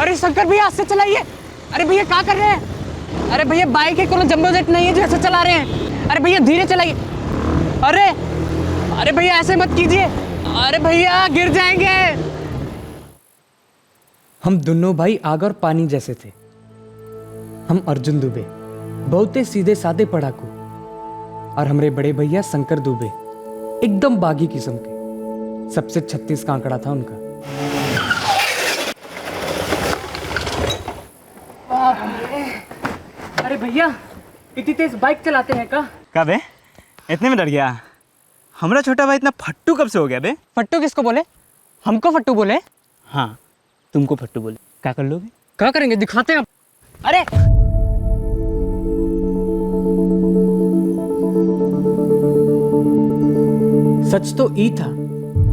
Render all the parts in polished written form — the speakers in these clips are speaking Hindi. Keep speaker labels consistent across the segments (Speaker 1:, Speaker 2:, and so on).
Speaker 1: अरे शंकर भैया ऐसे चलाइए। अरे भैया क्या कर रहे हैं? अरे भैया बाइक है, कोनो जंबो जेट नहीं है जो ऐसे चला रहे हैं। अरे भैया धीरे चलाइए। अरे अरे भैया ऐसे मत कीजिए। अरे भैया गिर जाएंगे। हम दोनों भाई आग और पानी जैसे थे। हम अर्जुन दुबे बहुत सीधे साधे पढ़ाकू, और हमारे बड़े भैया शंकर दुबे एकदम बागी किस्म के। सबसे 36 का आंकड़ा था उनका। अरे भैया इतनी तेज बाइक चलाते हैं का?
Speaker 2: कब है? इतने में डर गया? हमारा छोटा भाई इतना फट्टू कब से हो गया बे?
Speaker 1: फट्टू किसको बोले? हमको फट्टू बोले?
Speaker 2: हाँ तुमको फट्टू बोले। क्या कर लोगे?
Speaker 1: क्या करेंगे, दिखाते हैं। अरे सच तो ई था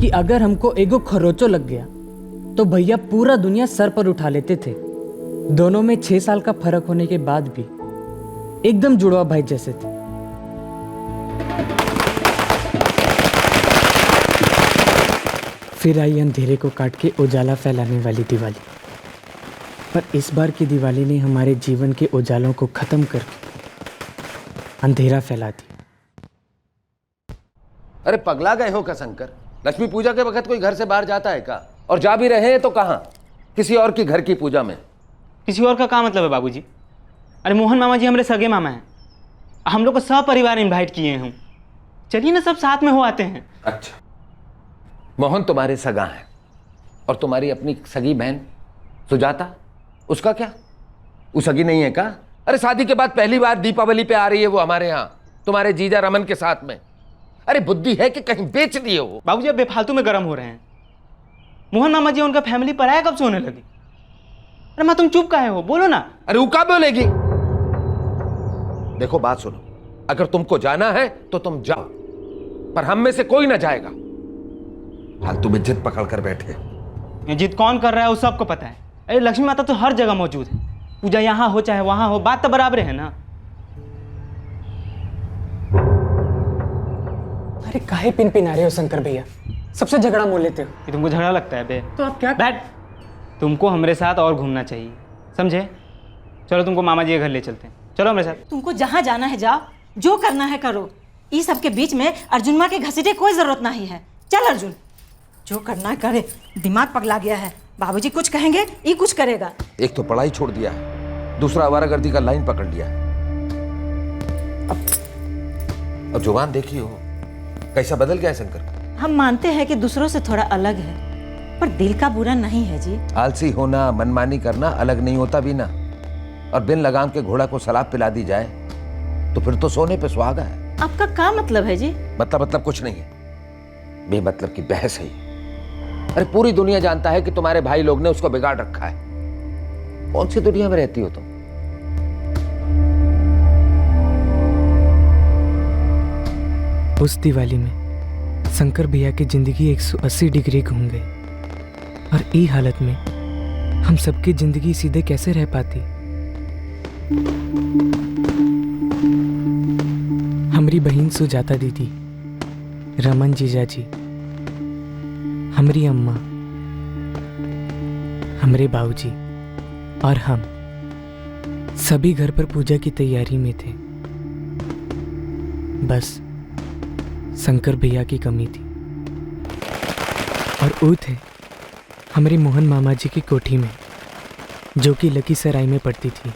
Speaker 1: कि अगर हमको एगो खरोचो लग गया तो भैया पूरा दुनिया सर पर उठा लेते थे। दोनों में 6 साल का फर्क होने के बाद भी एकदम जुड़वा भाई जैसे थे। फिर आई अंधेरे को काट के उजाला फैलाने वाली दिवाली। पर इस बार की दिवाली ने हमारे जीवन के उजालों को खत्म करके अंधेरा फैला दी।
Speaker 3: अरे पगला गए हो क्या शंकर? लक्ष्मी पूजा के वक्त कोई घर से बाहर जाता है क्या? और जा भी रहे हैं तो कहाँ? किसी और की घर की पूजा में।
Speaker 2: किसी और का क्या मतलब है बाबूजी? अरे मोहन मामा जी हमारे सगे मामा हैं। हम लोग को सब परिवार इनवाइट किए हैं हम। चलिए ना सब साथ में हो आते हैं।
Speaker 3: अच्छा, मोहन तुम्हारे सगा है और तुम्हारी अपनी सगी बहन सुजाता, उसका क्या? वो सगी नहीं है क्या? अरे शादी के बाद पहली बार दीपावली पे आ रही है वो हमारे यहाँ तुम्हारे जीजा रमन के साथ में। अरे बुद्धि है कि कहीं बेच दिए हो?
Speaker 2: बाबूजी अब बेफालतू में गर्म हो रहे हैं। मोहन मामा जी उनका फैमिली पराया कब से होने लगी? अरे माँ तुम चुप काहे हो, बोलो ना।
Speaker 3: अरे वो क्या बोलेगी? देखो बात सुनो, अगर तुमको जाना है तो तुम जाओ, पर हम में से कोई ना जाएगा। फालतू में जिद पकड़ कर बैठे।
Speaker 2: ये जिद कौन कर रहा है वो सबको पता है। अरे लक्ष्मी माता तो हर जगह मौजूद है। पूजा यहाँ हो चाहे वहां हो, बात तो बराबर है ना।
Speaker 1: अरे काहे पिन पिन आ रहे हो शंकर भैया? सबसे झगड़ा मोल लेते हो।
Speaker 2: ये तुमको झगड़ा लगता है बे?
Speaker 1: तो आप क्या?
Speaker 2: बैठ। तुमको हमारे साथ और घूमना चाहिए, समझे? चलो तुमको मामा जी के घर ले चलते हैं। चलो हमारे साथ।
Speaker 4: तुमको जहाँ जाना है जाओ, जो करना है करो। इस सब के बीच में अर्जुन माँ के घसीटे कोई जरूरत नहीं है। चल अर्जुन, जो करना है करे। दिमाग पगला गया है। बाबूजी कुछ कहेंगे ये कुछ करेगा।
Speaker 3: एक तो पढ़ाई छोड़ दिया है, दूसरा आवारागर्दी का लाइन पकड़ लिया है। अब जुबान देखी हो कैसा बदल गया है शंकर।
Speaker 4: हम मानते हैं कि दूसरों से थोड़ा अलग है, पर दिल का बुरा नहीं है जी।
Speaker 3: आलसी होना, मनमानी करना अलग नहीं होता भी ना। और बिन लगाम के घोड़ा को सलाब पिला दी जाए तो फिर तो सोने पे सुहागा है।
Speaker 4: आपका क्या मतलब है जी?
Speaker 3: मतलब कुछ नहीं है, बेमतलब की बहस है। अरे पूरी दुनिया जानता है कि तुम्हारे भाई लोग ने उसको बिगाड़ रखा है। कौन सी दुनिया में रहती हो तुम?
Speaker 1: उस दिवाली में शंकर भैया की जिंदगी 180 डिग्री घूम गई, और ई हालत में हम सबकी जिंदगी सीधे कैसे रह पाती? हमारी बहन सुजाता दीदी, रमन जीजा जी, हमारी अम्मा, हमारे बाबूजी और हम सभी घर पर पूजा की तैयारी में थे। बस शंकर भैया की कमी थी। और वो थे हमारे मोहन मामा जी की कोठी में, जो कि लखीसराय में पड़ती थी,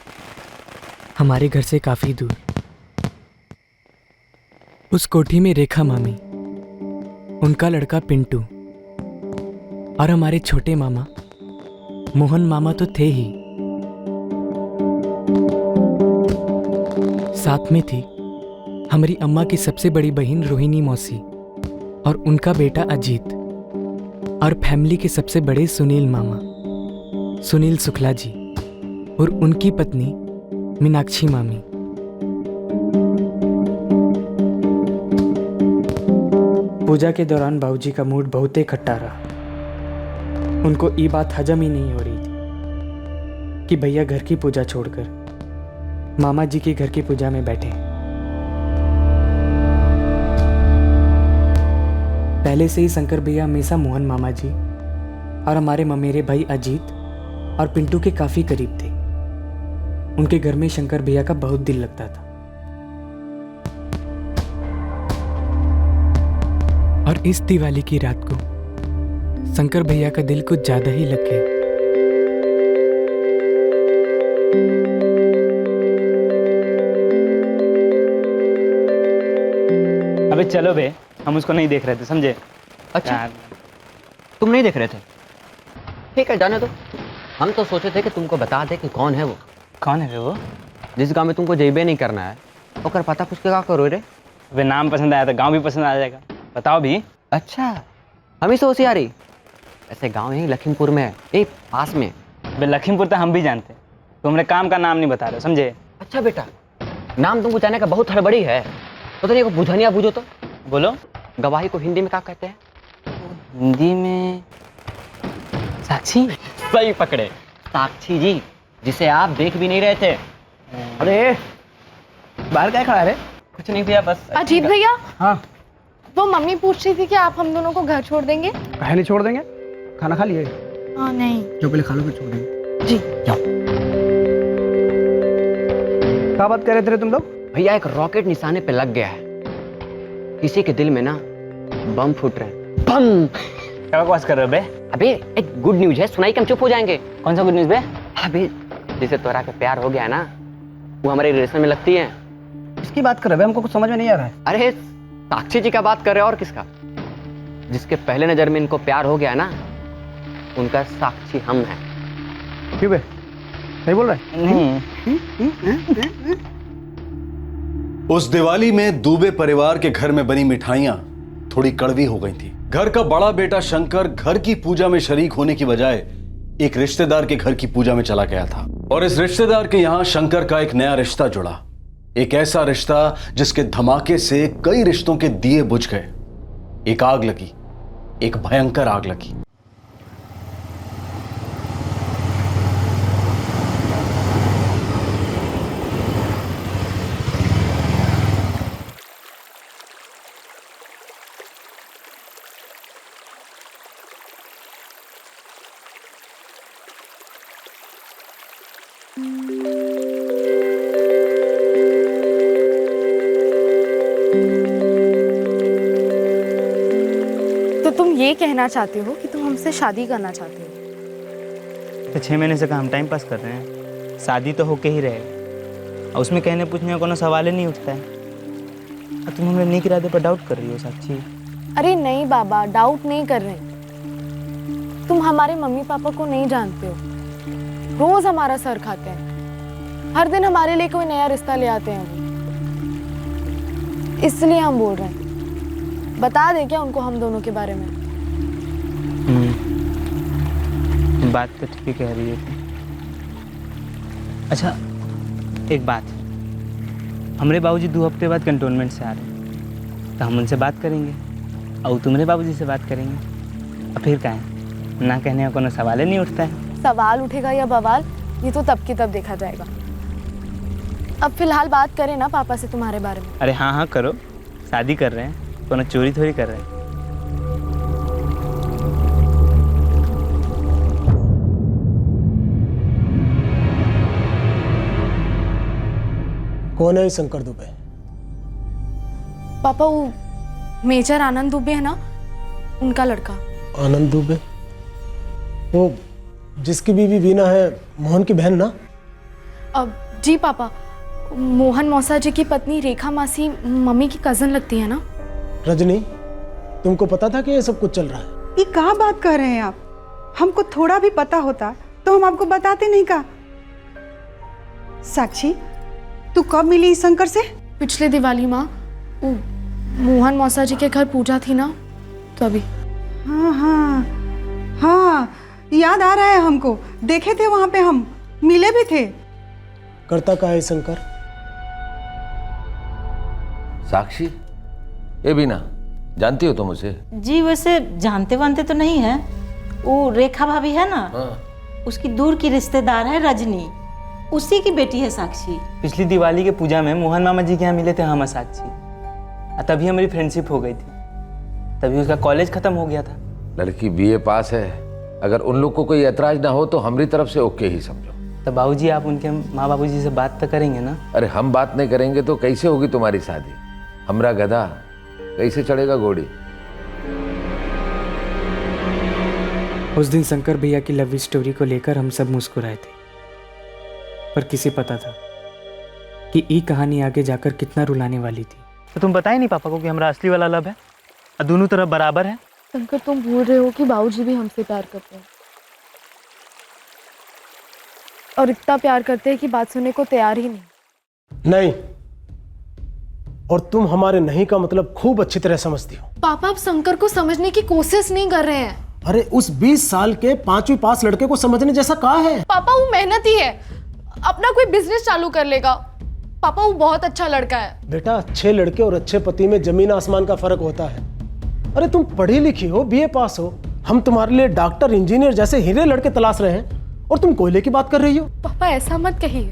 Speaker 1: हमारे घर से काफ़ी दूर। उस कोठी में रेखा मामी, उनका लड़का पिंटू और हमारे छोटे मामा मोहन मामा तो थे ही, साथ में थी हमारी अम्मा की सबसे बड़ी बहन रोहिणी मौसी और उनका बेटा अजीत, और फैमिली के सबसे बड़े सुनील मामा, सुनील शुक्ला जी, और उनकी पत्नी मीनाक्षी मामी। पूजा के दौरान बाबूजी का मूड बहुत ही खट्टा रहा। उनको ये बात हजम ही नहीं हो रही थी कि भैया घर की पूजा छोड़कर मामा जी के घर की पूजा में बैठे। पहले से ही शंकर भैया हमेशा मोहन मामा जी और हमारे ममेरे भाई अजीत और पिंटू के काफ़ी करीब थे। उनके घर में शंकर भैया का बहुत दिल लगता था। और इस दिवाली की रात को शंकर भैया का दिल कुछ ज़्यादा ही लग गया।
Speaker 2: अबे चलो बे, हम उसको नहीं देख रहे थे, समझे?
Speaker 5: अच्छा
Speaker 2: यार,
Speaker 5: तुम नहीं देख रहे थे? ठीक है, जाने दो। हम तो सोचे थे कि तुमको बता दे कि कौन है वो।
Speaker 2: कौन है बे वो?
Speaker 5: जिस गांव में तुमको जेबे नहीं करना है ओकर पता पूछ के क्या करो रे?
Speaker 2: वे नाम पसंद आया तो गांव भी पसंद आ जाएगा। बताओ भी।
Speaker 5: अच्छा, हम ही से होशियारी। ऐसे गांव यही लखीमपुर में है, यही पास में।
Speaker 2: बे लखीमपुर तो हम भी जानते, तो हमने काम का नाम नहीं बता रहे, समझे?
Speaker 5: अच्छा बेटा, नाम तुमको जाने का बहुत हड़बड़ी है। तो नहीं, बुझनिया बुझो तो।
Speaker 2: बोलो।
Speaker 5: गवाही को हिंदी में क्या कहते हैं?
Speaker 2: हिंदी में साक्षी।
Speaker 5: सही पकड़े, साक्षी जी, जिसे आप देख भी नहीं रहे थे। अरे
Speaker 2: बाहर क्या खड़ा है? कुछ नहीं भैया, बस।
Speaker 6: अजीत भैया,
Speaker 2: हाँ।
Speaker 6: वो मम्मी पूछ रही थी कि आप हम दोनों को घर छोड़ देंगे।
Speaker 7: काहे नहीं छोड़ देंगे? खाना खा लिए?
Speaker 6: हाँ नहीं।
Speaker 7: जो पहले खा लो फिर छोड़ देंगे।
Speaker 6: जी
Speaker 5: जाओ।
Speaker 7: क्या बात कर रहे थे तुम लोग?
Speaker 5: भैया एक रॉकेट निशाने पे लग गया है। किसी के दिल में ना बम फूट रहे हैं। बम।
Speaker 2: क्या बकवास कर रहे हो बे?
Speaker 5: अबे एक गुड न्यूज है, सुनाई के हम चुप हो जाएंगे।
Speaker 2: कौन सा गुड न्यूज़ बे?
Speaker 5: अबे जिसे तोरा के प्यार हो गया है ना, वो हमारे रिलेशन में लगती है।
Speaker 7: किसकी बात कर रहे हो? हमको कुछ समझ में नहीं आ रहा है।
Speaker 5: अरे साक्षी जी का बात कर रहे हो, और किसका? जिसके पहले नजर में इनको प्यार हो गया ना, उनका साक्षी हम हैं।
Speaker 7: क्यों बे? नहीं बोल रहे?
Speaker 2: नहीं।
Speaker 8: उस दिवाली में दुबे परिवार के घर में बनी मिठाइयां थोड़ी कड़वी हो गई थी। घर का बड़ा बेटा शंकर घर की पूजा में शरीक होने की बजाय एक रिश्तेदार के घर की पूजा में चला गया था, और इस रिश्तेदार के यहां शंकर का एक नया रिश्ता जुड़ा। एक ऐसा रिश्ता जिसके धमाके से कई रिश्तों के दिए बुझ गए। एक आग लगी, एक भयंकर आग लगी।
Speaker 6: तो तुम ये कहना चाहते हो कि तुम हमसे शादी करना चाहते हो?
Speaker 2: तो 6 महीने से हम टाइम पास कर रहे हैं, शादी तो होके ही रहेगा। और उसमें कहने पूछने का कोनो सवाल ही नहीं उठता है। और तुम हमें नेक इरादे पर डाउट कर रही हो साक्षी।
Speaker 6: अरे नहीं बाबा, डाउट नहीं कर रहे। तुम हमारे मम्मी पापा को नहीं जानते हो। रोज हमारा सर खाते हैं, हर दिन हमारे लिए कोई नया रिश्ता ले आते हैं वो। इसलिए हम बोल रहे हैं, बता दे क्या उनको हम दोनों के बारे में?
Speaker 2: बात तो ठीक ही कह रही है तुम। अच्छा एक बात, हमारे बाबूजी 2 हफ्ते बाद कंटोनमेंट से आ रहे हैं, तो हम उनसे बात करेंगे और तुम्हारे बाबूजी से बात करेंगे। और फिर क्या है, ना कहने का कोनो सवाल ही नहीं उठता है।
Speaker 6: सवाल उठेगा या बवाल, ये तो तब की तब देखा जाएगा। अब फिलहाल बात करें ना पापा से तुम्हारे बारे में।
Speaker 2: अरे हाँ हाँ करो, शादी कर रहे हैं, कोनो चोरी थोड़ी कर रहे हैं।
Speaker 7: कौन है शंकर दुबे?
Speaker 6: पापा वो मेजर आनंद दुबे है ना, उनका लड़का।
Speaker 7: आनंद दुबे? वो जिसकी बीवी वीना है, मोहन की बहन ना?
Speaker 6: अब जी पापा, मोहन मौसा जी की पत्नी रेखा मासी मम्मी की कजन लगती है ना।
Speaker 7: रजनी, तुमको पता था कि ये सब कुछ चल रहा है?
Speaker 9: ये कहाँ बात कर रहे हैं आप? हमको थोड़ा भी पता होता तो हम आपको बताते नहीं का। साक्षी, तू कब मिली इस शंकर से?
Speaker 6: पिछले दिवाली माँ, वो मोहन मौसा जी के घर पूजा थी ना, तो अभी।
Speaker 9: हाँ हाँ हाँ, याद आ रहा है हमको। देखे थे वहां पे, हम मिले भी थे।
Speaker 7: करता का है शंकर?
Speaker 3: साक्षी, ये भी ना जानती हो तुम उसे?
Speaker 4: जी वैसे जानते वानते तो नहीं है। वो रेखा भाभी है ना, उसकी दूर की रिश्तेदार है रजनी, उसी की बेटी है साक्षी।
Speaker 2: पिछली दिवाली के पूजा में मोहन मामा जी के यहाँ मिले थे हम साक्षी, तभी हमारी फ्रेंडशिप हो गई थी। तभी उसका कॉलेज खत्म हो गया था।
Speaker 3: लड़की बीए पास है, अगर उन लोग को कोई ऐतराज ना हो तो हमारी तरफ से ओके ही समझो।
Speaker 2: तो बाबूजी आप उनके माँ बाबूजी से बात तो करेंगे ना?
Speaker 3: अरे हम बात नहीं करेंगे तो कैसे होगी तुम्हारी शादी? हमरा गधा कैसे चढ़ेगा घोड़ी?
Speaker 1: उस दिन शंकर भैया की लव स्टोरी को लेकर हम सब मुस्कुराए थे, पर किसे पता था कि ये कहानी आगे जाकर कितना रुलाने वाली थी।
Speaker 2: तो तुम बताए नहीं पापा को कि हमारा असली वाला लव है और दोनों तरफ बराबर है?
Speaker 6: शंकर, तुम भूल रहे हो कि बाबूजी भी हमसे प्यार करते हैं, और इतना प्यार करते हैं कि बात सुनने को तैयार ही नहीं।
Speaker 7: नहीं, और तुम हमारे नहीं का मतलब खूब अच्छी तरह समझती हो।
Speaker 6: पापा, आप शंकर को समझने की कोशिश नहीं कर रहे हैं।
Speaker 7: अरे उस 20 साल के 5वीं पास लड़के को समझने जैसा कहाँ है?
Speaker 6: पापा, वो मेहनती है, अपना कोई बिजनेस चालू कर लेगा। पापा, वो बहुत अच्छा लड़का है।
Speaker 7: बेटा, अच्छे लड़के और अच्छे पति में जमीन आसमान का फर्क होता है। अरे तुम पढ़ी लिखी हो, बीए पास हो, हम तुम्हारे लिए डॉक्टर इंजीनियर जैसे हीरे लड़के तलाश रहे हैं और तुम कोयले की बात कर रही हो।
Speaker 6: पापा, ऐसा मत कहिए,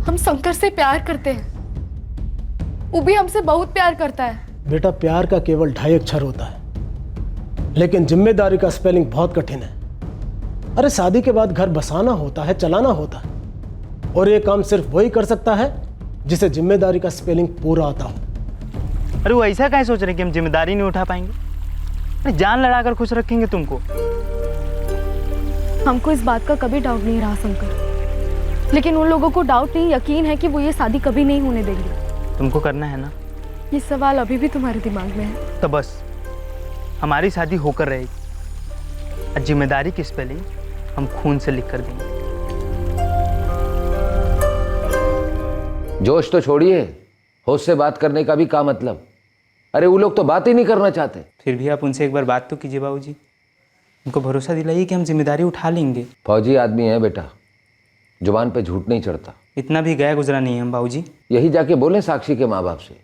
Speaker 6: हम शंकर से प्यार करते हैं, वो भी हमसे बहुत प्यार करता है।
Speaker 7: बेटा, प्यार का केवल 2.5 अक्षर होता है, लेकिन जिम्मेदारी का स्पेलिंग बहुत कठिन है। अरे शादी के बाद घर बसाना होता है, चलाना होता है, और ये काम सिर्फ वही कर सकता है जिसे जिम्मेदारी का स्पेलिंग पूरा आता हो।
Speaker 2: अरे वो ऐसा क्या सोच रहे हैं कि हम जिम्मेदारी नहीं उठा पाएंगे? अरे जान लड़ाकर खुश रखेंगे तुमको।
Speaker 6: हमको इस बात का कभी डाउट नहीं रहा शंकर, लेकिन उन लोगों को डाउट नहीं, यकीन है कि वो ये शादी कभी नहीं होने देंगे।
Speaker 2: तुमको करना है ना?
Speaker 6: ये सवाल अभी भी तुम्हारे दिमाग में है।
Speaker 2: तो बस हमारी शादी होकर रहेगी और जिम्मेदारी की स्पेलिंग हम खून से लिख कर देंगे।
Speaker 3: जोश तो छोड़िए, होश से बात करने का भी क्या मतलब? अरे वो लोग तो बात ही नहीं करना चाहते।
Speaker 2: फिर भी आप उनसे एक बार बात तो कीजिए बाबूजी, उनको भरोसा दिलाइए कि हम जिम्मेदारी उठा लेंगे।
Speaker 3: फौजी आदमी है बेटा, जुबान पे झूठ नहीं चढ़ता।
Speaker 2: इतना भी गया गुजरा नहीं है हम बाबूजी।
Speaker 3: यही जाके बोले साक्षी के माँ बाप से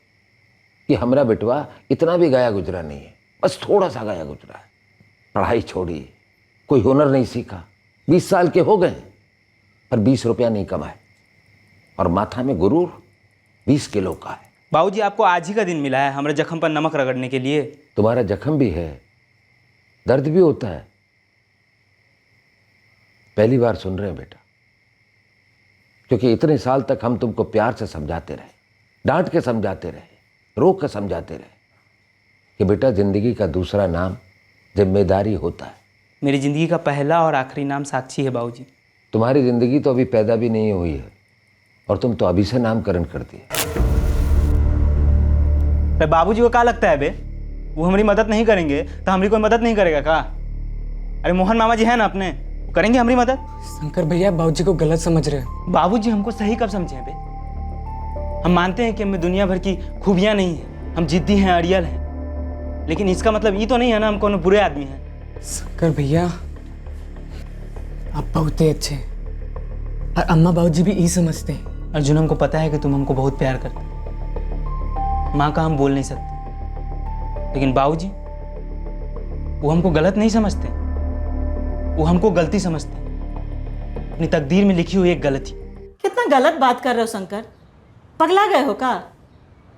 Speaker 3: कि हमारा बेटवा इतना भी गया गुजरा नहीं है, बस थोड़ा सा गया गुजरा है। पढ़ाई छोड़िए, कोई हुनर नहीं सीखा, 20 साल के हो गए पर 20 रुपया नहीं कमाए, और माथा में गुरूर 20 किलो का है।
Speaker 2: बाबूजी, आपको आज ही का दिन मिला है हमारे जख्म पर नमक रगड़ने के लिए।
Speaker 3: तुम्हारा जख्म भी है, दर्द भी होता है। पहली बार सुन रहे हैं बेटा, क्योंकि इतने साल तक हम तुमको प्यार से समझाते रहे, डांट के समझाते रहे, रोक के समझाते रहे कि बेटा जिंदगी का दूसरा नाम जिम्मेदारी होता है।
Speaker 2: मेरी जिंदगी का पहला और आखिरी नाम साक्षी है बाबूजी।
Speaker 3: तुम्हारी जिंदगी तो अभी पैदा भी नहीं हुई है और तुम तो अभी से नामकरण कर दिए।
Speaker 2: बाबूजी को क्या लगता है बे, वो हमारी मदद नहीं करेंगे तो हमारी कोई मदद नहीं करेगा का? अरे मोहन मामा जी है ना अपने, वो करेंगे हमारी मदद।
Speaker 1: शंकर भैया बाबूजी को गलत समझ रहे हैं।
Speaker 2: बाबूजी हमको सही कब समझे बे? हम मानते हैं कि हमें दुनिया भर की खूबियां नहीं है, हम जिद्दी हैं, अड़ियल हैं, लेकिन इसका मतलब ये तो नहीं है ना हम कोनो बुरे आदमी हैं।
Speaker 1: शंकर भैया आप बहुत ही अच्छे हैं, और अम्मा बाबूजी भी यही समझते हैं।
Speaker 2: अर्जुन, हमको पता है कि तुम हमको बहुत प्यार करते, माँ का हम बोल नहीं सकते, लेकिन बाबूजी वो हमको गलत नहीं समझते, वो हमको गलती समझते, अपनी तकदीर में लिखी हुई एक गलती।
Speaker 4: कितना गलत बात कर रहे हो शंकर, पगला गए हो का?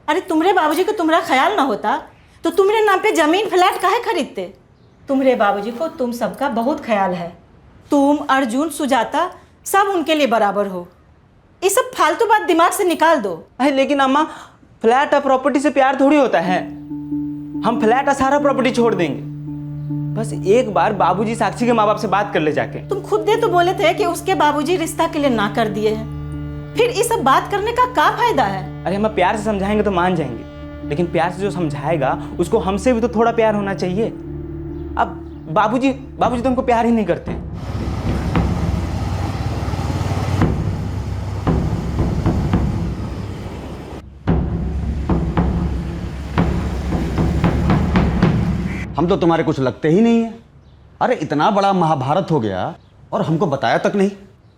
Speaker 4: अरे तुम्हारे बाबूजी को तुम्हारा ख्याल ना होता तो तुम्हारे नाम पे जमीन फ्लैट काहे खरीदते? तुम्हारे बाबूजी को तुम सबका बहुत ख्याल है, तुम, अर्जुन, सुजाता सब उनके लिए बराबर हो। ये सब फालतू बात दिमाग से निकाल दो।
Speaker 2: अरे लेकिन अम्मा, फ्लैट और प्रॉपर्टी से प्यार थोड़ी होता है। हम फ्लैट और सारा प्रॉपर्टी छोड़ देंगे, बस एक बार बाबूजी साक्षी के माँ बाप से बात कर ले जाके।
Speaker 4: तुम खुद दे तो बोले थे कि उसके बाबूजी रिश्ता के लिए ना कर दिए हैं, फिर ये सब बात करने का क्या फायदा है?
Speaker 2: अरे हम प्यार से समझाएंगे तो मान जाएंगे, लेकिन प्यार से जो समझाएगा उसको हमसे भी तो थोड़ा प्यार होना चाहिए। अब बाबूजी तो हमको प्यार ही नहीं करते।
Speaker 8: हम तो तुम्हारे कुछ लगते ही नहीं है। अरे इतना बड़ा महाभारत हो गया और हमको बताया तक नहीं।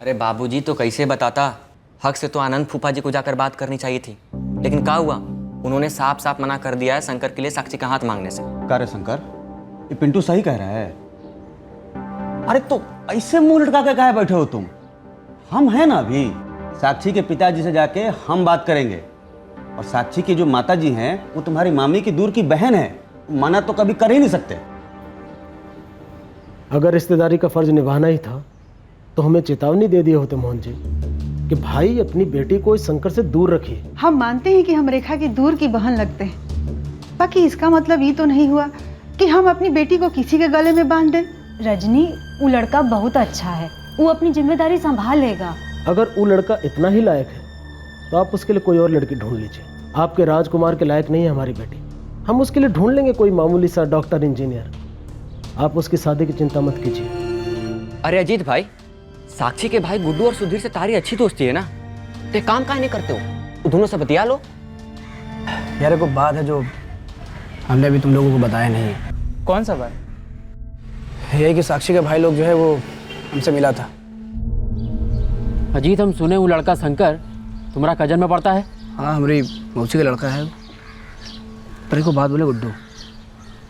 Speaker 5: अरे बाबूजी तो कैसे बताता, हक से तो आनंद फूफा जी को जाकर बात करनी चाहिए थी, लेकिन क्या हुआ, उन्होंने साफ साफ मना कर दिया है शंकर के लिए साक्षी का हाथ मांगने से।
Speaker 8: कह रहे शंकर, ये पिंटू सही कह रहा है। अरे तो ऐसे मुंह लटका के काहे बैठे हो तुम? हम हैं ना अभी, साक्षी के पिताजी से जाके हम बात करेंगे, और साक्षी की जो माता जी हैं वो तुम्हारी मामी की दूर की बहन है, मना तो कभी कर ही नहीं सकते।
Speaker 7: अगर रिश्तेदारी का फर्ज निभाना ही था तो हमें चेतावनी दे दिए होते मोहन जी कि भाई अपनी बेटी को इस शंकर से दूर रखिए।
Speaker 9: हम मानते हैं कि हम रेखा की दूर की बहन लगते हैं, बाकी इसका मतलब ये तो नहीं हुआ कि हम अपनी बेटी को किसी के गले में बांध दें।
Speaker 10: रजनी, वो लड़का बहुत अच्छा है, वो अपनी जिम्मेदारी संभाल लेगा।
Speaker 7: अगर वो लड़का इतना ही लायक है तो आप उसके लिए कोई और लड़की ढूंढ लीजिए। आपके राजकुमार के लायक नहीं है हमारी बेटी, हम उसके लिए ढूंढ लेंगे कोई मामूली सा डॉक्टर इंजीनियर। आप उसकी शादी की चिंता मत कीजिए।
Speaker 5: अरे अजीत भाई, साक्षी के भाई गुड्डू और सुधीर से तारी अच्छी दोस्ती है ना, तो एक काम काहे नहीं करते हो, दोनों से बतिया लो।
Speaker 11: यार को बात है जो हमने अभी तुम लोगों को बताया नहीं है।
Speaker 2: कौन सा बात?
Speaker 11: यही कि साक्षी के भाई लोग जो है वो हमसे मिला था।
Speaker 12: अजीत, हम सुने वो लड़का शंकर तुम्हारा कजन में पड़ता है।
Speaker 11: हाँ, हमारी मौसी का लड़का है। पर को बात बोले गुड्डू,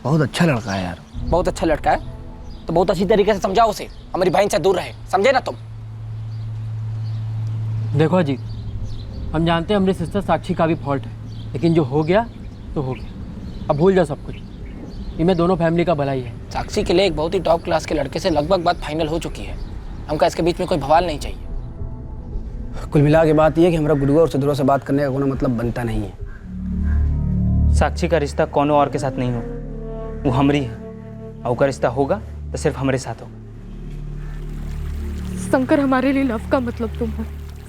Speaker 11: बहुत अच्छा लड़का है यार।
Speaker 12: बहुत अच्छा लड़का है तो बहुत अच्छी तरीके से समझाओ उसे, हमारी बहन से दूर रहे, समझे ना तुम। देखो अजीत, हम जानते हैं हमारी सिस्टर साक्षी का भी फॉल्ट है, लेकिन जो हो गया तो हो गया, अब भूल जाओ सब कुछ। इनमें दोनों फैमिली का भलाई है।
Speaker 11: साक्षी के लिए एक बहुत ही टॉप क्लास के लड़के से लगभग बात फाइनल हो चुकी है। हमका इसके बीच में कोई बवाल नहीं चाहिए। कुल मिला के बात यह है कि हमारा गुड्डू और सुधीर से बात करने का कोई मतलब बनता नहीं है।
Speaker 2: साक्षी का रिश्ता कोनो और के साथ नहीं हो, वो हमारी है, और का रिश्ता होगा तो सिर्फ हमारे साथ होगा।
Speaker 6: शंकर, हमारे लिए लव का मतलब तुम हो,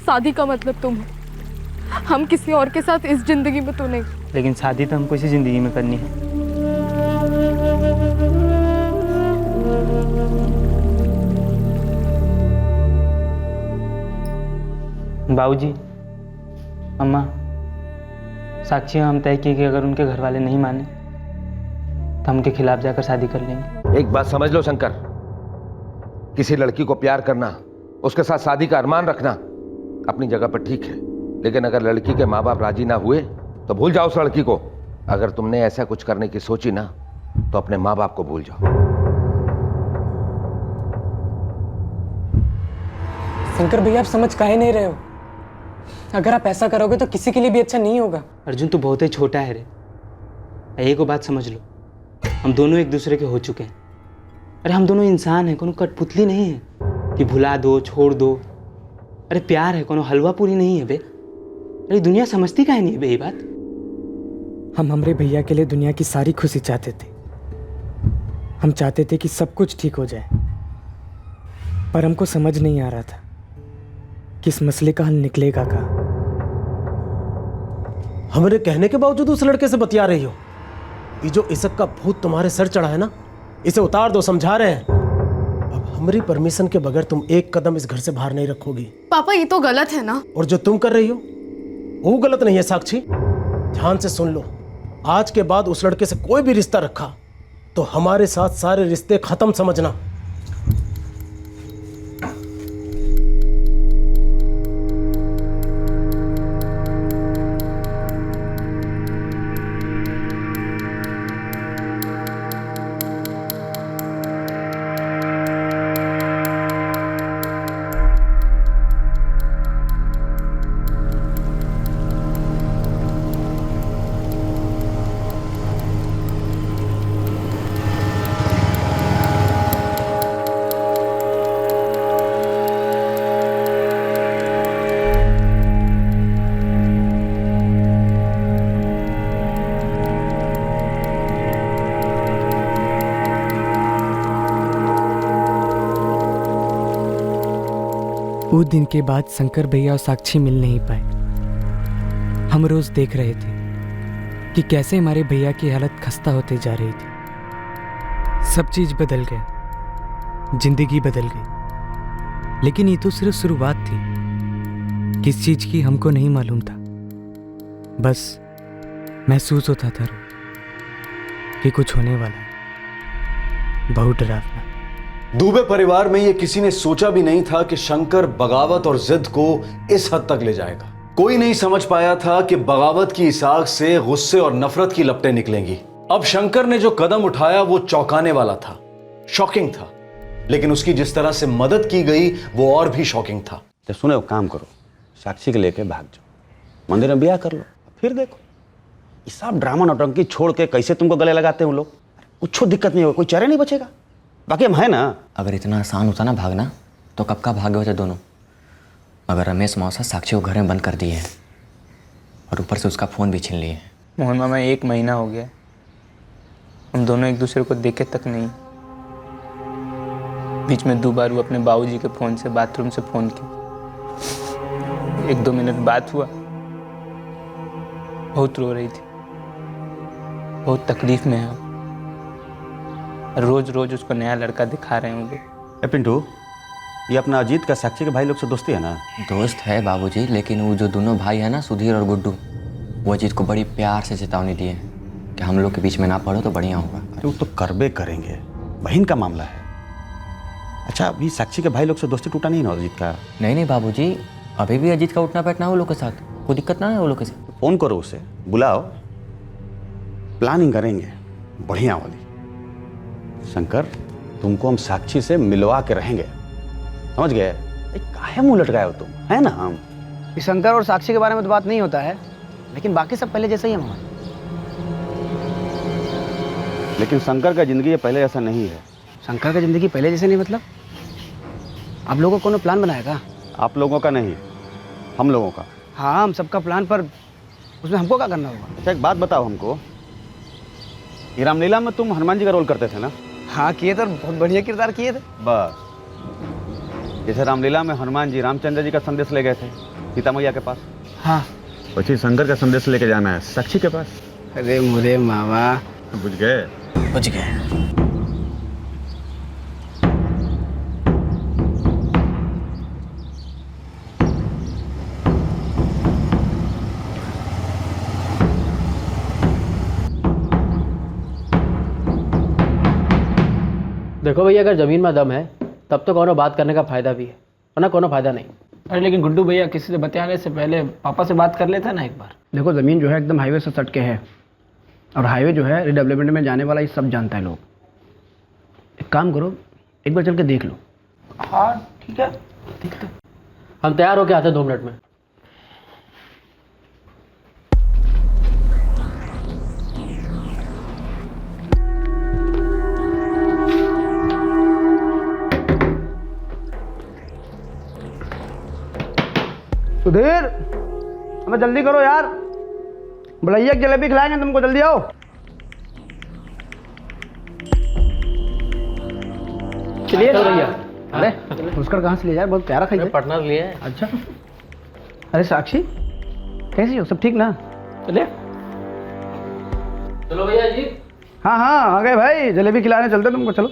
Speaker 6: शादी का मतलब तुम हो। हम किसी और के साथ इस जिंदगी में तो नहीं।
Speaker 2: लेकिन शादी तो हमको इसी जिंदगी में करनी है। बाबूजी, अम्मा, साक्षी हम तय किए कि अगर उनके घर वाले नहीं माने तो हम उनके खिलाफ जाकर शादी कर लेंगे।
Speaker 3: एक बात समझ लो शंकर, किसी लड़की को प्यार करना, उसके साथ शादी का अरमान रखना अपनी जगह पर ठीक है, लेकिन अगर लड़की के माँ बाप राजी ना हुए तो भूल जाओ उस लड़की को। अगर तुमने ऐसा कुछ करने की सोची ना तो अपने माँ बाप को भूल जाओ।
Speaker 1: शंकर भैया, आप समझ काहे नहीं रहे हो? अगर आप ऐसा करोगे तो किसी के लिए भी अच्छा नहीं होगा।
Speaker 2: अर्जुन, तू बहुत ही छोटा है रे, एक को बात समझ लो, हम दोनों एक दूसरे के हो चुके हैं। अरे हम दोनों इंसान हैं, कोनो कठपुतली नहीं है कि भुला दो छोड़ दो। अरे प्यार है, कोनो हलवा पूरी नहीं है बे। अरे दुनिया समझती काहे नहीं है बे ये बात।
Speaker 1: हम हमरे भैया के लिए दुनिया की सारी खुशी चाहते थे। हम चाहते थे कि सब कुछ ठीक हो जाए, पर हमको समझ नहीं आ रहा था कि इस मसले का हल निकलेगा का।
Speaker 7: हमारे कहने के बावजूद उस लड़के से बतिया रही हो। ये जो इशक का भूत तुम्हारे सर चढ़ा है ना, इसे उतार दो, समझा रहे हैं। अब हमारी परमिशन के बगैर तुम एक कदम इस घर से बाहर नहीं रखोगी।
Speaker 6: पापा, ये तो गलत है ना।
Speaker 7: और जो तुम कर रही हो वो गलत नहीं है साक्षी। ध्यान से सुन लो, आज के बाद उस लड़के से कोई भी रिश्ता रखा तो हमारे साथ सारे रिश्ते खत्म समझना।
Speaker 1: वो दिन के बाद शंकर भैया और साक्षी मिल नहीं पाए। हम रोज देख रहे थे कि कैसे हमारे भैया की हालत खस्ता होते जा रही थी। सब चीज बदल गया, जिंदगी बदल गई, लेकिन ये तो सिर्फ शुरुआत थी। किस चीज की हमको नहीं मालूम था, बस महसूस होता था कि कुछ होने वाला है, बहुत डरावना।
Speaker 8: दुबे परिवार में ये किसी ने सोचा भी नहीं था कि शंकर बगावत और जिद को इस हद तक ले जाएगा। कोई नहीं समझ पाया था कि बगावत की इस आग से गुस्से और नफरत की लपटें निकलेंगी। अब शंकर ने जो कदम उठाया वो चौंकाने वाला था, शॉकिंग था, लेकिन उसकी जिस तरह से मदद की गई वो और भी शॉकिंग था।
Speaker 13: तो सुनो, काम करो, साक्षी के लेके भाग जाओ, मंदिर में ब्याह कर लो, फिर देखो ये सब ड्रामा नौटंकी छोड़ के कैसे तुमको गले लगाते हैं वो लोग। कुछ दिक्कत नहीं होगा, कोई चेहरा नहीं बचेगा। बाकी हम हैं ना।
Speaker 5: अगर इतना आसान होता ना भागना तो कब का भागे होते दोनों। मगर रमेश मौसा साक्षी को घर में बंद कर दिए हैं और ऊपर से उसका फ़ोन भी छीन लिए हैं।
Speaker 2: मोहन मामा 1 महीना हो गया, हम दोनों एक दूसरे को देखे तक नहीं। बीच में 2 बार वो अपने बाबूजी के फ़ोन से बाथरूम से फ़ोन किया। 1-2 मिनट बात हुआ, बहुत रो रही थी, बहुत तकलीफ में है। रोज रोज उसको नया लड़का दिखा रहे हैं वो लोग।
Speaker 13: पिंटू, ये अपना अजीत का साक्षी के भाई लोग से दोस्ती है ना?
Speaker 5: दोस्त है बाबूजी, लेकिन वो जो दोनों भाई है ना, सुधीर और गुड्डू, वो अजीत को बड़ी प्यार से चेतावनी दिए कि हम लोग के बीच में ना पड़ो तो बढ़िया होगा।
Speaker 13: तो करबे करेंगे, बहन का मामला है। अच्छा, अभी साक्षी के भाई लोग से दोस्ती टूटा नहीं ना अजीत का?
Speaker 5: नहीं बाबूजी, अभी भी अजीत का उठना बैठना वो लोग के साथ, कोई दिक्कत ना है वो लोग के साथ।
Speaker 13: फोन करो उसे, बुलाओ, प्लानिंग करेंगे बढ़िया वाली। शंकर, तुमको हम साक्षी से मिलवा के रहेंगे, समझ गए? काहे मुंह लटकाए हो तुम, है ना? हम
Speaker 11: शंकर और साक्षी के बारे में तो बात नहीं होता है, लेकिन बाकी सब पहले जैसा ही है हमारे।
Speaker 13: लेकिन शंकर का जिंदगी पहले जैसा नहीं है।
Speaker 11: शंकर का जिंदगी पहले जैसे नहीं मतलब? आप लोगों को प्लान बनाएगा?
Speaker 13: आप लोगों का नहीं, हम लोगों का।
Speaker 11: हाँ, हम सबका प्लान, पर उसमें हमको क्या करना होगा?
Speaker 13: अच्छा, एक बात बताओ हमको, ये रामलीला में तुम हनुमान जी का रोल करते थे ना?
Speaker 11: हाँ किए थे, बहुत बढ़िया किरदार किए थे।
Speaker 13: बस जैसे रामलीला में हनुमान जी रामचंद्र जी का संदेश ले गए थे सीता मैया के पास,
Speaker 11: हाँ,
Speaker 13: वैसे शंकर का संदेश लेके जाना है साक्षी के पास।
Speaker 11: अरे मुझे मामा,
Speaker 13: बुझ गए?
Speaker 11: बुझ गए।
Speaker 12: देखो भैया, अगर ज़मीन में दम है तब तो कोनो बात करने का फ़ायदा भी है, वरना कोनो फ़ायदा नहीं।
Speaker 11: अरे लेकिन गुड्डू भैया, किसी से बतियाने से पहले पापा से बात कर लेता ना एक बार। देखो, ज़मीन जो है एकदम हाईवे से सट के है, और हाईवे जो है रिडेवलपमेंट में जाने वाला, ये सब जानता है लोग। एक काम करो, एक बार चल के देख लो। हाँ ठीक है, देखते।
Speaker 12: हम तैयार होके आते हैं 2 मिनट में।
Speaker 11: सुधीर, हमें जल्दी करो यार, भलैया की जलेबी खिलाएंगे तुमको, जल्दी आओ।
Speaker 12: चलिए भैया।
Speaker 11: अरे पुष्कर कहाँ से ले जाए, बहुत प्यारा खाई।
Speaker 12: पटना से लिए।
Speaker 11: अच्छा, अरे साक्षी कैसी हो, सब ठीक ना?
Speaker 12: चलिए, चलो भैया जी।
Speaker 11: हाँ हाँ, आ गए भाई, जलेबी खिलाने चलते तुमको, चलो।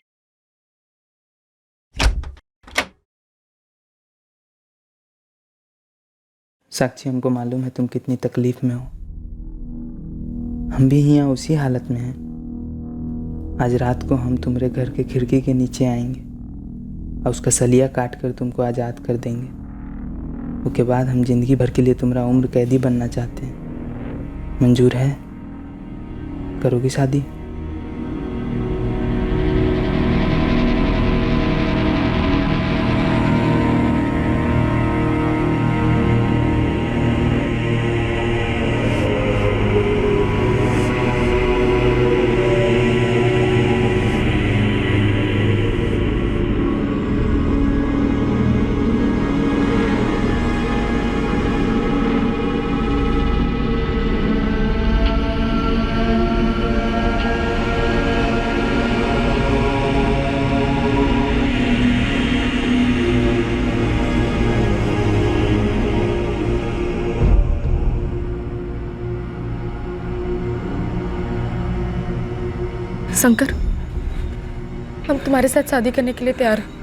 Speaker 2: साक्षी, हमको मालूम है तुम कितनी तकलीफ में हो, हम भी यहाँ उसी हालत में हैं। आज रात को हम तुम्हारे घर के खिड़की के नीचे आएंगे और उसका सलिया काट कर तुमको आज़ाद कर देंगे। उसके बाद हम जिंदगी भर के लिए तुम्हारा उम्र कैदी बनना चाहते हैं। मंजूर है? करोगी शादी?
Speaker 6: शंकर, हम तुम्हारे साथ शादी करने के लिए तैयार हैं।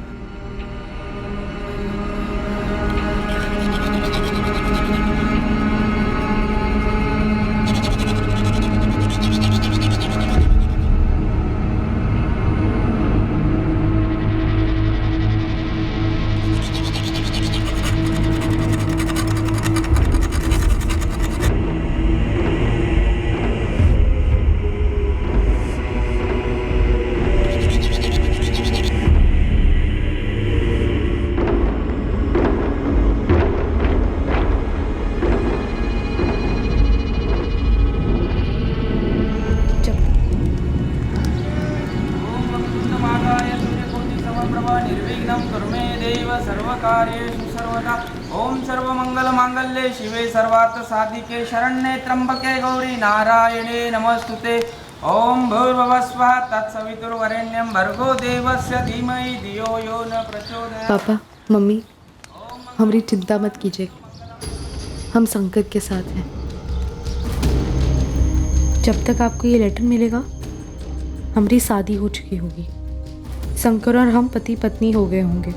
Speaker 14: ओम सर्वमंगल मांगल्ये शिवे सर्वार्थ साधिके शरण्ये त्र्यंबके गौरी नारायणे नमस्तुते। ओम भूर्भुवः स्वः तत्सवितुर्वरेण्यं भर्गो देवस्य धीमहि धियो यो न प्रचोदयात्।
Speaker 6: पापा, मम्मी, हमारी चिंता मत कीजिए, हम शंकर के साथ हैं। जब तक आपको ये लेटर मिलेगा हमारी शादी हो चुकी होगी, शंकर और हम पति पत्नी हो गए होंगे।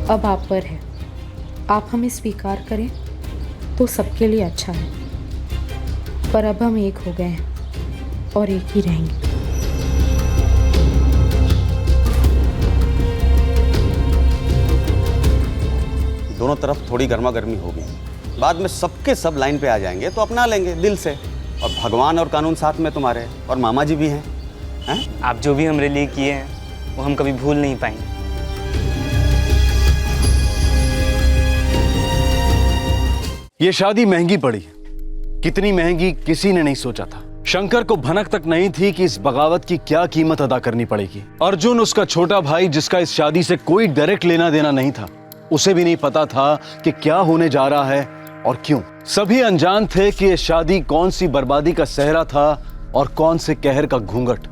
Speaker 6: अब आप पर है, आप हमें स्वीकार करें तो सबके लिए अच्छा है, पर अब हम एक हो गए हैं और एक ही रहेंगे।
Speaker 13: दोनों तरफ थोड़ी गर्मा गर्मी होगी, बाद में सबके सब लाइन पे आ जाएंगे तो अपना लेंगे दिल से। और भगवान और कानून साथ में तुम्हारे, और मामा जी भी हैं।
Speaker 2: आप जो भी हमारे लिए किए हैं वो हम कभी भूल नहीं पाएंगे।
Speaker 8: ये शादी महंगी पड़ी, कितनी महंगी किसी ने नहीं सोचा था। शंकर को भनक तक नहीं थी कि इस बगावत की क्या कीमत अदा करनी पड़ेगी। अर्जुन, उसका छोटा भाई जिसका इस शादी से कोई डायरेक्ट लेना देना नहीं था, उसे भी नहीं पता था कि क्या होने जा रहा है और क्यों। सभी अनजान थे कि यह शादी कौन सी बर्बादी का सहरा था और कौन से कहर का घूंघट।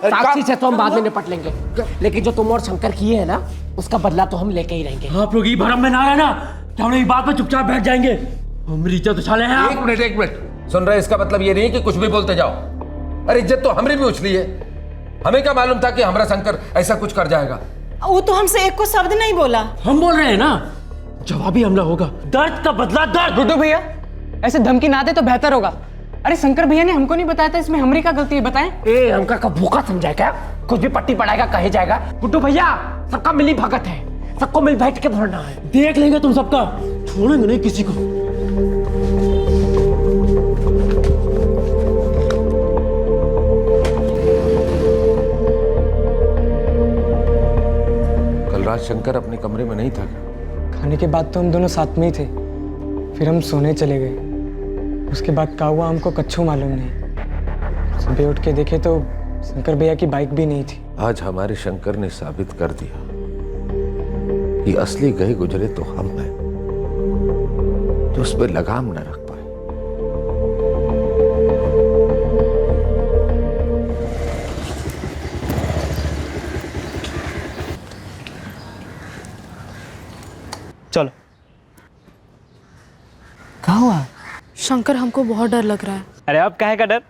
Speaker 11: साक्षी से तो हम बाद में निपट लेंगे, लेकिन जो तुम और शंकर किए हैं ना, उसका बदला तो हम लेके ही रहेंगे।
Speaker 12: आप लोग ये भरम में ना आए ना, तो हम लोग बात में चुपचाप बैठ जाएंगे। हमारी इज्जत उछाले हैं आप।
Speaker 3: एक मिनट सुन रहे, इसका मतलब ये नहीं कि कुछ भी बोलते जाओ। अरे इज्जत तो हमरी भी उछली है। हमें क्या मालूम था कि हमारा शंकर ऐसा कुछ कर जाएगा।
Speaker 4: वो तो हमसे एक को शब्द नहीं बोला।
Speaker 12: हम बोल रहे हैं ना, जवाबी हमला होगा, दर्द का बदला दर्द।
Speaker 11: गुड्डू भैया, ऐसे धमकी ना दे तो बेहतर होगा। अरे शंकर भैया ने हमको नहीं बताया था, इसमें हमारी क्या गलती है बताएं?
Speaker 12: ए, हमका का भूखा समझाए क्या? कुछ भी पट्टी पड़ाएगा कहे जाएगा। गुड्डू भैया, सबका मिली भगत है, सबको मिल बैठ के भरना है। देख लेंगे तुम सबका, छोड़ेंगे नहीं किसी को।
Speaker 3: कल रात शंकर अपने कमरे में नहीं था।
Speaker 1: खाने के बाद तो हम दोनों साथ में ही थे, फिर हम सोने चले गए। उसके बाद क्या हुआ हमको कच्छू मालूम नहीं। सुबह उठ के देखे तो शंकर भैया की बाइक भी नहीं थी।
Speaker 3: आज हमारे शंकर ने साबित कर दिया कि असली गए गुजरे तो हम हैं, जो उस पर लगाम न रख पाए।
Speaker 2: चलो।
Speaker 1: क्या हुआ?
Speaker 6: शंकर, हमको बहुत डर लग रहा है।
Speaker 2: अरे अब काहे का डर,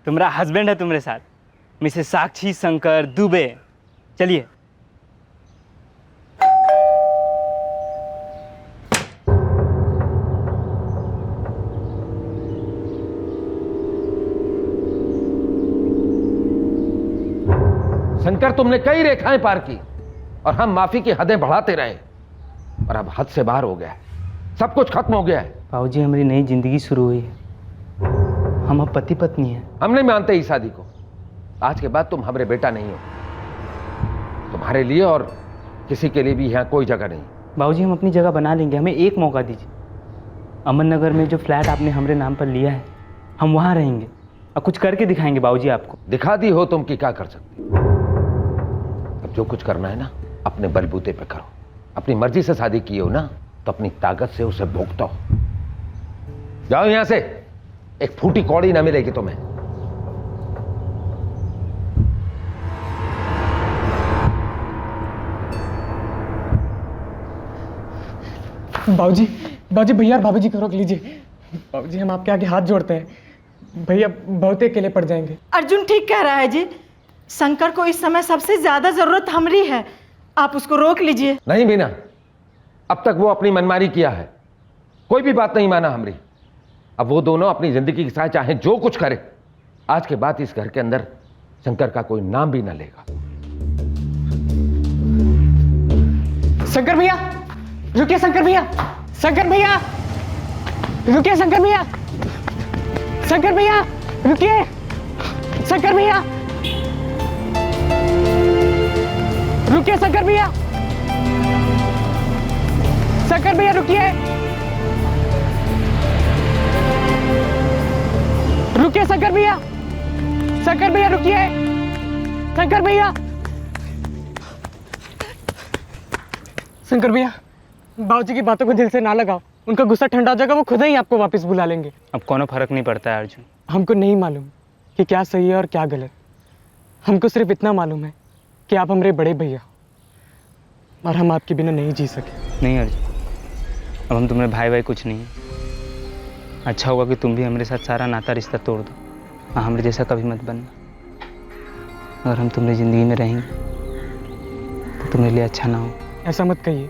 Speaker 2: तुम्हारा हस्बैंड है तुम्हारे साथ, मिसेस साक्षी शंकर दुबे। चलिए।
Speaker 3: शंकर, तुमने कई रेखाएं पार की और हम माफी की हदें बढ़ाते रहे, और अब हद से बाहर हो गया है, सब कुछ खत्म हो गया है।
Speaker 2: बाबूजी, हमारी नई जिंदगी शुरू हुई है, हम अब पति पत्नी हैं।
Speaker 3: हम नहीं मानते इस शादी को। आज के बाद तुम हमारे बेटा नहीं हो। तुम्हारे लिए और किसी के लिए भी यहाँ कोई जगह नहीं।
Speaker 2: बाबूजी, हम अपनी जगह बना लेंगे, हमें एक मौका दीजिए। अमन नगर में जो फ्लैट आपने हमारे नाम पर लिया है, हम वहाँ रहेंगे और कुछ करके दिखाएंगे बाबूजी आपको।
Speaker 3: दिखा दी हो तुम कि क्या कर सकते। अब जो कुछ करना है ना, अपने बलबूते पे करो। अपनी मर्जी से शादी की हो ना, तो अपनी ताकत से उसे भोगता हो। जाओ यहां से, एक फूटी कौड़ी ना मिलेगी तुम्हें।
Speaker 1: बाबूजी, बाबूजी, भैया और भाभी जी को रोक लीजिए। बाबूजी, हम आपके आगे हाथ जोड़ते हैं, भैया बहुत अकेले पड़ जाएंगे।
Speaker 4: अर्जुन ठीक कह रहा है जी, शंकर को इस समय सबसे ज्यादा जरूरत हमारी है, आप उसको रोक लीजिए।
Speaker 3: नहीं बीना, अब तक वो अपनी मनमानी किया है, कोई भी बात नहीं माना हमारी। अब वो दोनों अपनी जिंदगी के साथ चाहे जो कुछ करे, आज के बाद इस घर के अंदर शंकर का कोई नाम भी ना लेगा।
Speaker 11: शंकर भैया रुकिए, शंकर भैया, शंकर भैया रुकिए, शंकर भैया, शंकर भैया रुकिए, शंकर भैया
Speaker 12: रुकिए शंकर भैया, शंकर भैया रुकिए, रुकिए शंकर भैया, शंकर भैया रुकिए, शंकर भैया, शंकर भैया बाबूजी की बातों को दिल से ना लगाओ, उनका गुस्सा ठंडा हो जाएगा, वो खुद ही आपको वापस बुला लेंगे।
Speaker 2: अब कोनो फर्क नहीं पड़ता है अर्जुन।
Speaker 12: हमको नहीं मालूम कि क्या सही है और क्या गलत, हमको सिर्फ इतना मालूम है कि आप हमारे बड़े भैया और हम आपके बिना नहीं जी सके।
Speaker 2: नहीं अर्जुन, अब हम तुम्हारे भाई भाई कुछ नहीं है। अच्छा होगा कि तुम भी हमारे साथ सारा नाता रिश्ता तोड़ दो और हमारे जैसा कभी मत बनना। अगर हम तुम्हारी ज़िंदगी में रहेंगे तो तुम्हारे लिए अच्छा ना हो।
Speaker 12: ऐसा मत कहिए,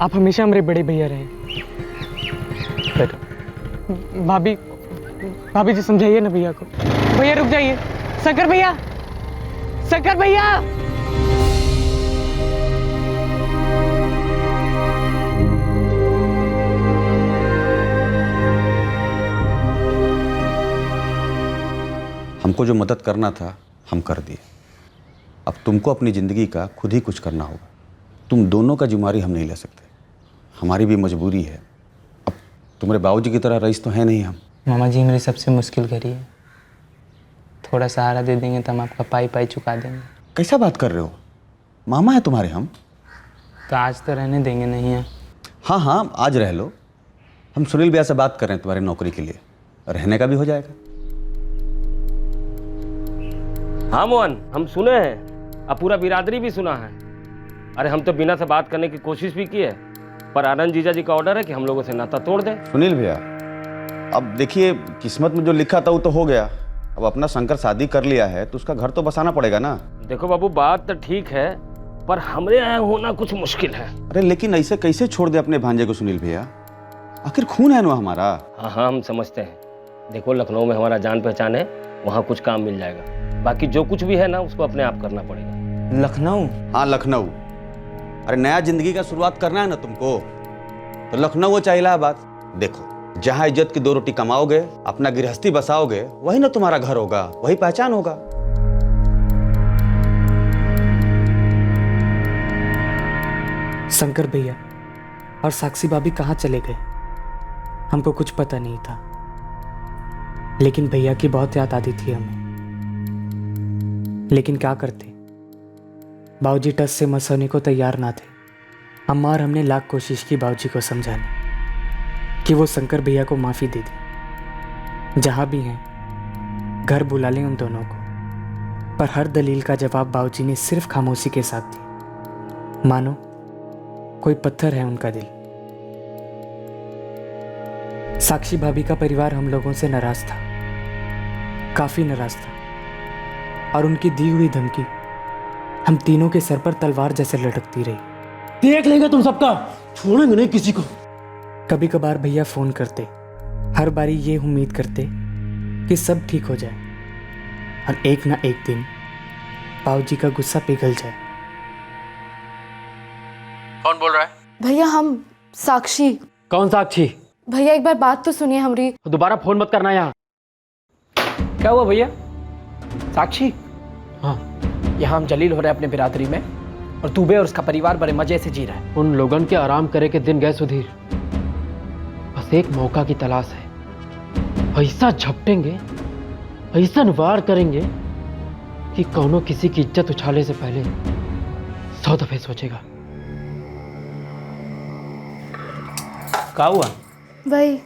Speaker 12: आप हमेशा हमारे बड़े भैया रहे। भाभी, भाभी जी समझाइए ना भैया को। भैया रुक जाइए, शंकर भैया, शंकर भैया।
Speaker 13: हमको जो मदद करना था हम कर दिए, अब तुमको अपनी ज़िंदगी का खुद ही कुछ करना होगा। तुम दोनों का जिम्मेवारी हम नहीं ले सकते, हमारी भी मजबूरी है। अब तुम्हारे बाबूजी की तरह रईस तो है नहीं हम।
Speaker 2: मामा जी मेरी सबसे मुश्किल घड़ी है, थोड़ा सहारा दे देंगे तो हम आपका पाई पाई चुका देंगे।
Speaker 13: कैसा बात कर रहे हो, मामा है तुम्हारे हम।
Speaker 2: तो आज तो रहने देंगे नहीं है?
Speaker 13: हाँ हाँ आज रह लो, हम सुनील भैया से बात कर रहे हैं तुम्हारी नौकरी के लिए, रहने का भी हो जाएगा।
Speaker 12: हाँ मोहन, हम सुने हैं, अब पूरा बिरादरी भी सुना है। अरे हम तो बिना से बात करने की कोशिश भी की है, पर आनंद जीजा जी का ऑर्डर है कि हम लोगों से नाता तोड़ दें।
Speaker 13: सुनील भैया अब देखिए, किस्मत में जो लिखा था वो तो हो गया, अब अपना शंकर शादी कर लिया है तो उसका घर तो बसाना पड़ेगा ना।
Speaker 12: देखो बाबू, बात तो ठीक है, पर हमरे यहाँ होना कुछ मुश्किल है।
Speaker 13: अरे लेकिन ऐसे कैसे छोड़ दे अपने भांजे को सुनील भैया, आखिर खून है ना हमारा।
Speaker 12: हाँ हाँ हम समझते हैं, देखो लखनऊ में हमारा जान पहचान है, वहाँ कुछ काम मिल जाएगा, बाकी जो कुछ भी है ना उसको अपने आप करना पड़ेगा।
Speaker 2: लखनऊ?
Speaker 13: हाँ लखनऊ। अरे नया जिंदगी का शुरुआत करना है ना तुमको, तो लखनऊ वो चाहिए इलाहाबाद। देखो जहाँ इज्जत की दो रोटी कमाओगे, अपना गृहस्थी बसाओगे, वही ना तुम्हारा घर होगा, वही पहचान होगा।
Speaker 1: शंकर भैया और साक्षी भाभी कहाँ चले गए, हमको कुछ पता नहीं था, लेकिन भैया की बहुत याद आती थी हमें। लेकिन क्या करते, बाबूजी टस से मसोने को तैयार ना थे। अम्मा और हमने लाख कोशिश की बाबूजी को समझाने कि वो शंकर भैया को माफ़ी दे दें, जहाँ भी हैं घर बुला लें उन दोनों को। पर हर दलील का जवाब बाबूजी ने सिर्फ खामोशी के साथ दिया, मानो कोई पत्थर है उनका दिल। साक्षी भाभी का परिवार हम लोगों से नाराज था, काफ़ी नाराज था, और उनकी दी हुई धमकी हम तीनों के सर पर तलवार जैसे लटकती रही।
Speaker 12: देख लेंगे तुम सबका, छोड़ेंगे नहीं किसी को।
Speaker 1: कभी कभार भैया फ़ोन करते, हर बारी ये उम्मीद करते कि सब ठीक हो जाए और एक ना एक दिन बाबूजी का गुस्सा पिघल जाए।
Speaker 11: कौन बोल रहा है?
Speaker 6: भैया हम साक्षी।
Speaker 12: कौन साक्षी?
Speaker 6: भैया एक बार बात तो सुनिए हमारी।
Speaker 12: दोबारा फोन मत करना यहाँ। क्या हुआ भैया? साक्षी? हाँ, यहाँ हम जलील हो रहे हैं अपने बिरादरी में, और दुबे और उसका परिवार बड़े मजे से जी रहा है। उन लोगन के आराम करे के दिन गए सुधीर, बस एक मौका की तलाश है। ऐसा झपटेंगे, ऐसा वार करेंगे कि कौनो किसी की इज्जत उछाले से पहले 100 दफे सोचेगा।
Speaker 2: क्या हुआ?
Speaker 6: वही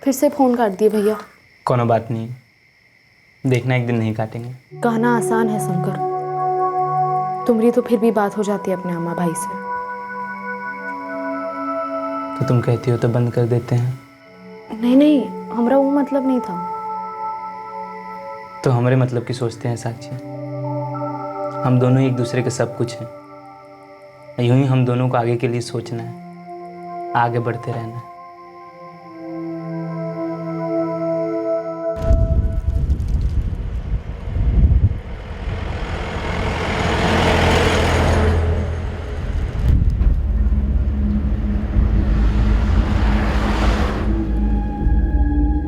Speaker 6: फिर से फोन काट दिए भैया।
Speaker 2: कोनो बात नहीं, देखना एक दिन नहीं काटेंगे।
Speaker 6: कहना आसान है शंकर, तुम्हारी तो फिर भी बात हो जाती है अपने अम्मा भाई से।
Speaker 2: तो तुम कहती हो तो बंद कर देते हैं?
Speaker 6: नहीं नहीं, हमारा वो मतलब नहीं था।
Speaker 2: तो हमारे मतलब की सोचते हैं साक्षी, हम दोनों एक दूसरे के सब कुछ हैं। यूं ही हम दोनों को आगे के लिए सोचना है, आगे बढ़ते रहना है।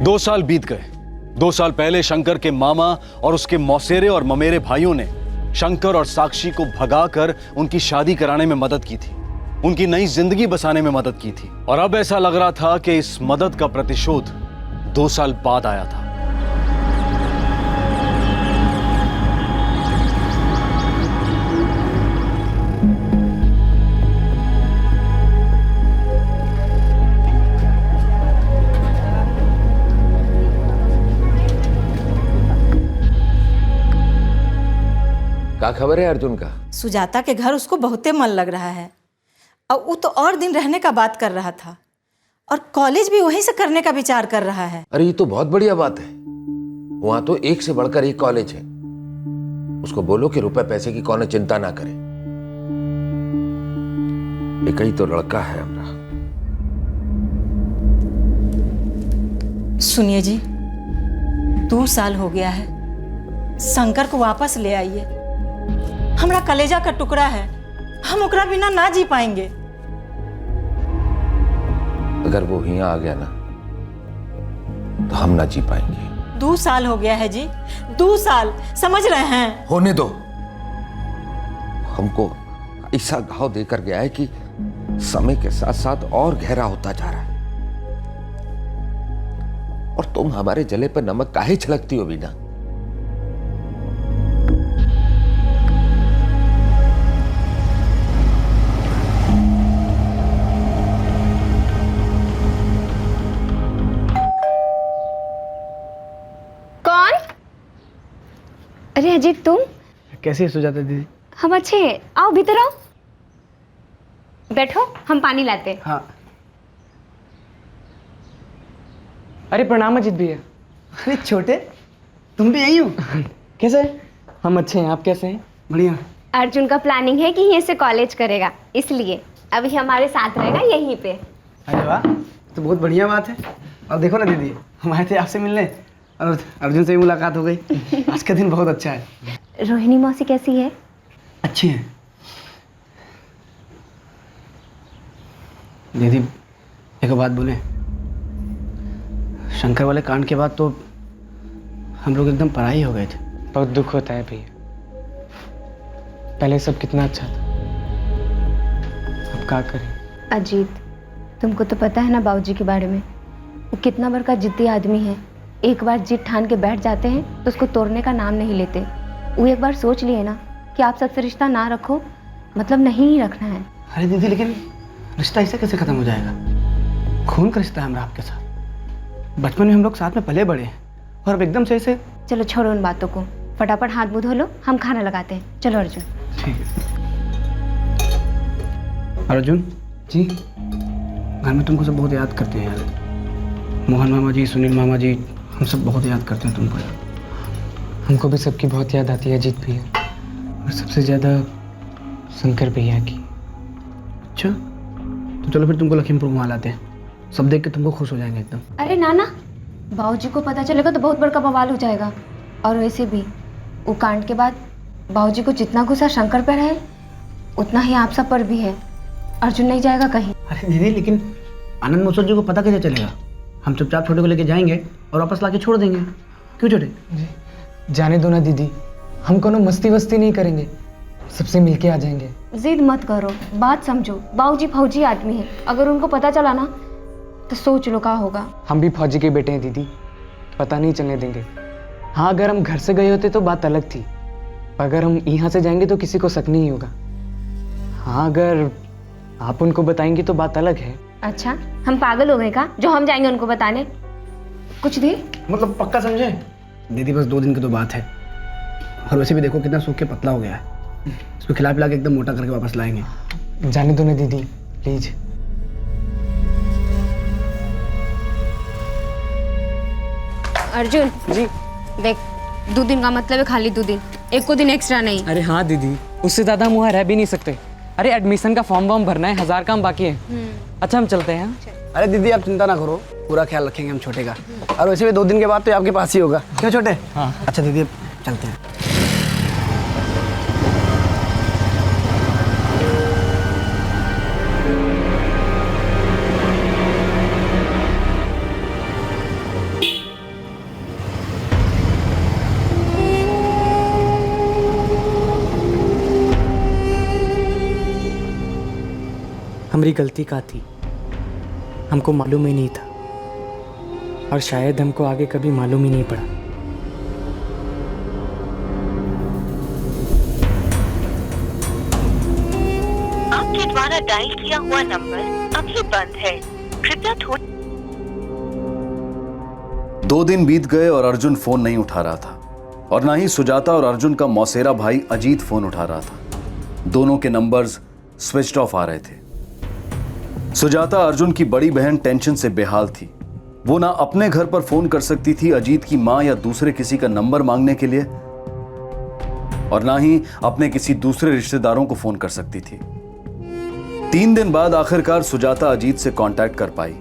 Speaker 8: दो साल बीत गए। 2 साल पहले शंकर के मामा और उसके मौसेरे और ममेरे भाइयों ने शंकर और साक्षी को भगाकर उनकी शादी कराने में मदद की थी, उनकी नई जिंदगी बसाने में मदद की थी। और अब ऐसा लग रहा था कि इस मदद का प्रतिशोध 2 साल बाद आया था।
Speaker 3: क्या खबर है अर्जुन का?
Speaker 4: सुजाता के घर उसको बहुते मन लग रहा है और वो तो और दिन रहने का बात कर रहा था और कॉलेज भी वहीं से करने का विचार कर रहा है।
Speaker 3: अरे ये तो बहुत बढ़िया बात है। वहां तो एक से बढ़कर एक कॉलेज है। उसको बोलो कि रुपए पैसे की कौन चिंता ना करे। एक ही तो लड़का है हमारा।
Speaker 4: सुनिए जी, 2 साल हो गया है, शंकर को वापस ले आइए। हमारा कलेजा का टुकड़ा है, हम ओकरा बिना ना जी पाएंगे।
Speaker 3: अगर वो यहाँ आ गया ना तो हम ना जी पाएंगे।
Speaker 4: 2 साल हो गया है जी, 2 साल, समझ रहे हैं?
Speaker 3: होने दो। हमको ऐसा घाव देकर गया है कि समय के साथ साथ और गहरा होता जा रहा है। और तुम हमारे जले पर नमक काहे छिड़कती हो बीना?
Speaker 15: कौन? अरे अजीत, तुम
Speaker 11: कैसी है सुजाता दीदी?
Speaker 15: हम अच्छे हैं, आओ भीतर आओ, बैठो, हम पानी लाते हैं।
Speaker 11: हाँ।
Speaker 1: अरे प्रणाम अजीत भैया।
Speaker 11: अरे छोटे, तुम भी यही हो? कैसे?
Speaker 1: हम अच्छे हैं, आप कैसे हैं?
Speaker 11: बढ़िया।
Speaker 15: अर्जुन का प्लानिंग है कि यहीं से कॉलेज करेगा, इसलिए अभी हमारे साथ रहेगा यहीं पे।
Speaker 11: अरे वाह, तो बहुत बढ़िया बात है। और देखो ना दीदी, हम आए थे आपसे मिलने और अर्जुन से भी मुलाकात हो गई। आज का दिन बहुत अच्छा है।
Speaker 15: रोहिणी मौसी कैसी है?
Speaker 11: अच्छी है दीदी। एक बात बोले, शंकर वाले कांड के बाद तो हम लोग एकदम पराई हो गए थे।
Speaker 1: बहुत दुख होता है भैया, पहले सब कितना अच्छा था, अब क्या करें।
Speaker 15: अजीत, तुमको तो पता है ना बाबूजी के बारे में, वो कितना बड़का जिद्दी आदमी है। एक बार जिद ठान के बैठ जाते हैं तो उसको तोड़ने का नाम नहीं लेते। वो एक बार सोच लिए ना कि आप सबसे रिश्ता ना रखो, मतलब नहीं ही रखना है।
Speaker 11: अरे दीदी, लेकिन रिश्ता ऐसे कैसे खत्म हो जाएगा? खून का रिश्ता है हमारा आपके साथ। बचपन में हम लोग साथ में पले बड़े हैं और अब एकदम से ऐसे।
Speaker 15: चलो छोड़ो उन बातों को, फटाफट हाथ मुंह धो लो, हम खाना लगाते हैं। चलो अर्जुन।
Speaker 11: ठीक है। अर्जुन जी, घर में तुमको सब बहुत याद करते हैं यार। मोहन मामा जी, सुनील मामा जी, हम सब बहुत याद करते हैं तुमको यार।
Speaker 1: हमको भी सबकी बहुत याद आती है अजीत भैया, और सबसे ज़्यादा शंकर भैया की।
Speaker 11: अच्छा, तो चलो फिर तुमको लखीमपुर घुमा लाते हैं, सब देख के तुमको खुश हो जाएंगे एकदम।
Speaker 15: अरे नाना, बाबूजी को पता चलेगा तो बहुत बड़का बवाल हो जाएगा। और वैसे भी वो कांड के बाद बाबूजी को जितना गुस्सा शंकर पर है उतना ही आप सब पर भी है। अर्जुन नहीं जाएगा कहीं।
Speaker 11: अरे दीदी, लेकिन आनंद महोत्सव जी को पता कैसे चलेगा? हम चुपचाप छोटे को लेके जाएंगे और वापस लाके छोड़ देंगे। क्यों छोटे?
Speaker 1: जाने दो ना दीदी, हम कोनो मस्ती वस्ती नहीं करेंगे, सबसे मिलके आ जाएंगे।
Speaker 15: जिद मत करो, बात समझो। बाबूजी फौजी आदमी है, अगर उनको पता चला ना तो सोच लो क्या होगा।
Speaker 1: हम भी फौजी के बेटे हैं दीदी, पता नहीं चलने देंगे। हाँ, अगर हम घर से गए होते तो बात अलग थी, अगर हम यहाँ से जाएंगे तो किसी को शक नहीं होगा। हाँ, अगर आप उनको बताएंगी तो बात अलग है।
Speaker 15: अच्छा, हम पागल हो गए का जो हम जाएंगे उनको बताने? कुछ भी
Speaker 11: मतलब पक्का समझे? दीदी बस 2 दिन की तो बात है, और वैसे भी देखो कितना सूख के पतला हो गया है। इसको खिला पिला के एकदम मोटा करके वापस लाएंगे।
Speaker 1: जाने दो ना दीदी प्लीज।
Speaker 15: अर्जुन जी, देख 2 दिन का मतलब है खाली 2 दिन, एक को दिन एक्स्ट्रा नहीं।
Speaker 1: अरे हाँ दीदी, उससे ज़्यादा हम वहाँ रह भी नहीं सकते। अरे एडमिशन का फॉर्म वॉर्म भरना है, 1000 काम बाकी है। अच्छा, हम चलते हैं।
Speaker 11: अरे दीदी, आप चिंता ना करो, पूरा ख्याल रखेंगे हम छोटे का। और वैसे भी 2 दिन के बाद तो आपके पास ही होगा। क्यों छोटे? हाँ। अच्छा दीदी, अब चलते हैं।
Speaker 1: हमारी गलती का थी, हमको मालूम ही नहीं था और शायद हमको आगे कभी मालूम ही नहीं पड़ा।
Speaker 16: आपके द्वारा डायल किया हुआ नंबर अभी बंद है, कृपया थोड़ी।
Speaker 8: 2 दिन बीत गए और अर्जुन फोन नहीं उठा रहा था और ना ही सुजाता और अर्जुन का मौसेरा भाई अजीत फोन उठा रहा था। दोनों के नंबर्स स्विच्ड ऑफ आ रहे थे। सुजाता अर्जुन की बड़ी बहन टेंशन से बेहाल थी। वो ना अपने घर पर फोन कर सकती थी अजीत की मां या दूसरे किसी का नंबर मांगने के लिए और ना ही अपने किसी दूसरे रिश्तेदारों को फोन कर सकती थी। 3 दिन बाद आखिरकार सुजाता अजीत से कांटेक्ट कर पाई,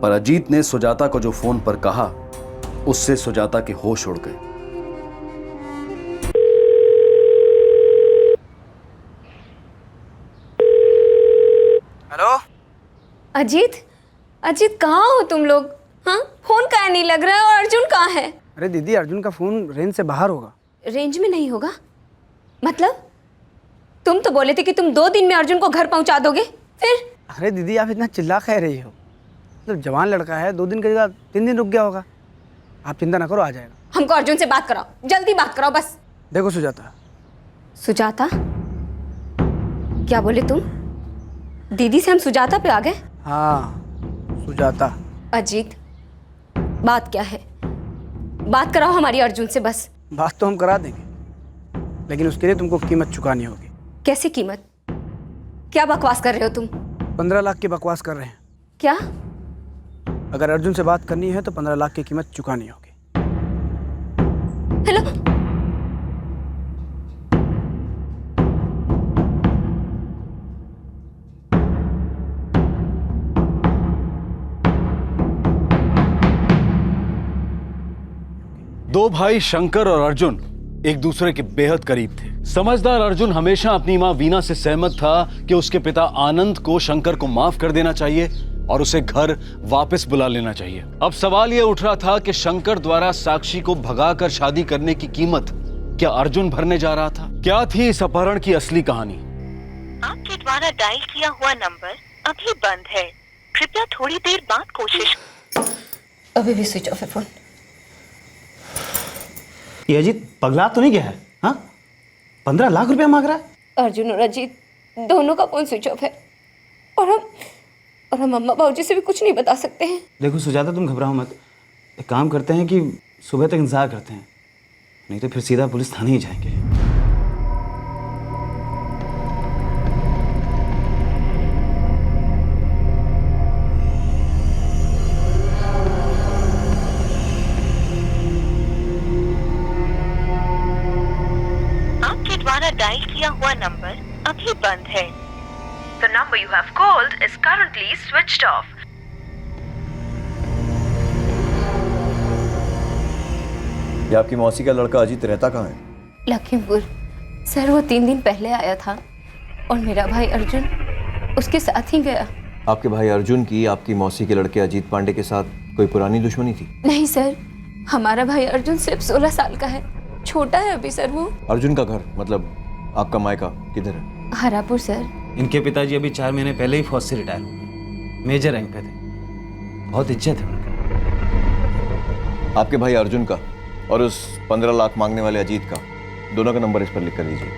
Speaker 8: पर अजीत ने सुजाता को जो फोन पर कहा उससे सुजाता के होश उड़ गए।
Speaker 6: हेलो अजीत, अजीत कहाँ हो तुम लोग? हाँ, फोन काहे नहीं लग रहा है और अर्जुन कहाँ है?
Speaker 11: अरे दीदी, अर्जुन का फोन रेंज से बाहर होगा।
Speaker 6: रेंज में नहीं होगा मतलब? तुम तो बोले थे कि तुम 2 दिन में अर्जुन को घर पहुंचा दोगे, फिर?
Speaker 11: अरे दीदी, आप इतना चिल्ला कह रही हो। मतलब जवान लड़का है, 2 दिन की जगह 3 दिन रुक गया होगा। आप चिंता ना करो, आ जाएगा।
Speaker 6: हमको अर्जुन से बात कराओ, जल्दी बात कराओ बस।
Speaker 11: देखो सुजाता।
Speaker 6: सुजाता? क्या बोले तुम? दीदी से हम सुजाता पे आ गए?
Speaker 11: हाँ, सुजाता।
Speaker 6: अजीत, बात क्या है? बात कराओ हमारी अर्जुन से बस।
Speaker 11: बात तो हम करा देंगे, लेकिन उसके लिए तुमको कीमत चुकानी होगी।
Speaker 6: कैसे कीमत? क्या बकवास कर रहे हो तुम?
Speaker 11: 15 लाख की बकवास कर रहे हैं।
Speaker 6: क्या?
Speaker 11: अगर अर्जुन से बात करनी है तो 15 लाख की कीमत चुकानी होगी।
Speaker 6: हेलो,
Speaker 8: 2 भाई शंकर और अर्जुन एक दूसरे के बेहद करीब थे। समझदार अर्जुन हमेशा अपनी मां वीना से सहमत था कि उसके पिता आनंद को शंकर को माफ कर देना चाहिए और उसे घर वापस बुला लेना चाहिए। अब सवाल यह उठ रहा था कि शंकर द्वारा साक्षी को भगाकर शादी करने की कीमत क्या अर्जुन भरने जा रहा था? क्या थी इस अपहरण की असली कहानी?
Speaker 16: आपके द्वारा डायल किया हुआ नंबर अभी बंद है, कृपया थोड़ी देर बाद कोशिश।
Speaker 6: अभी भी स्विच ऑफ है फोन।
Speaker 13: ये अजीत पगला तो नहीं गया है? हाँ, 15 लाख रुपया मांग रहा है।
Speaker 6: अर्जुन और अजीत दोनों का फोन स्विच ऑफ है और हम अम्मा बाबूजी से भी कुछ नहीं बता सकते हैं।
Speaker 13: देखो सुजाता, तुम घबराओ मत। एक काम करते हैं कि सुबह तक इंतजार करते हैं, नहीं तो फिर सीधा पुलिस थाने ही जाएंगे।
Speaker 16: आपके द्वारा डायल किया हुआ नंबर अभी बंद है। The number you have called is currently switched off.
Speaker 17: ये आपकी मौसी का लड़का अजीत रहता कहाँ है?
Speaker 6: लखीमपुर। सर, वो 3 दिन पहले आया था और मेरा भाई अर्जुन उसके साथ ही गया।
Speaker 17: आपके भाई अर्जुन की आपकी मौसी के लड़के अजीत पांडे के साथ कोई पुरानी दुश्मनी थी?
Speaker 6: नहीं सर, हमारा भाई अर्जुन सिर्फ 16 साल का है, छोटा है अभी सर वो।
Speaker 17: अर्जुन का घर मतलब आपका मायका किधर है?
Speaker 6: हरापुर सर।
Speaker 13: इनके पिताजी अभी 4 महीने पहले ही फौज से रिटायर हुए, मेजर रैंक पे थे, बहुत इज्जत है उनकी।
Speaker 17: आपके भाई अर्जुन का और उस 15 लाख मांगने वाले अजीत का, दोनों का नंबर इस पर लिख कर दीजिए।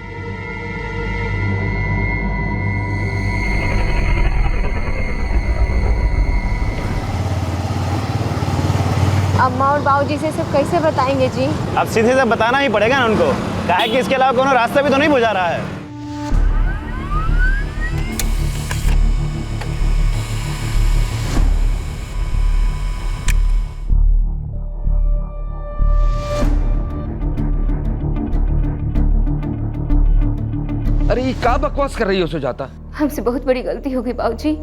Speaker 6: अम्मा और बाबूजी से सब कैसे बताएंगे जी?
Speaker 13: अब सीधे से बताना ही पड़ेगा ना उनको, काहे कि इसके अलावा कोनो रास्ता भी तो नहीं बुझा रहा है।
Speaker 3: अरे ये क्या बकवास कर रही हो सुजाता?
Speaker 6: हमसे बहुत बड़ी गलती हो गई बाबूजी,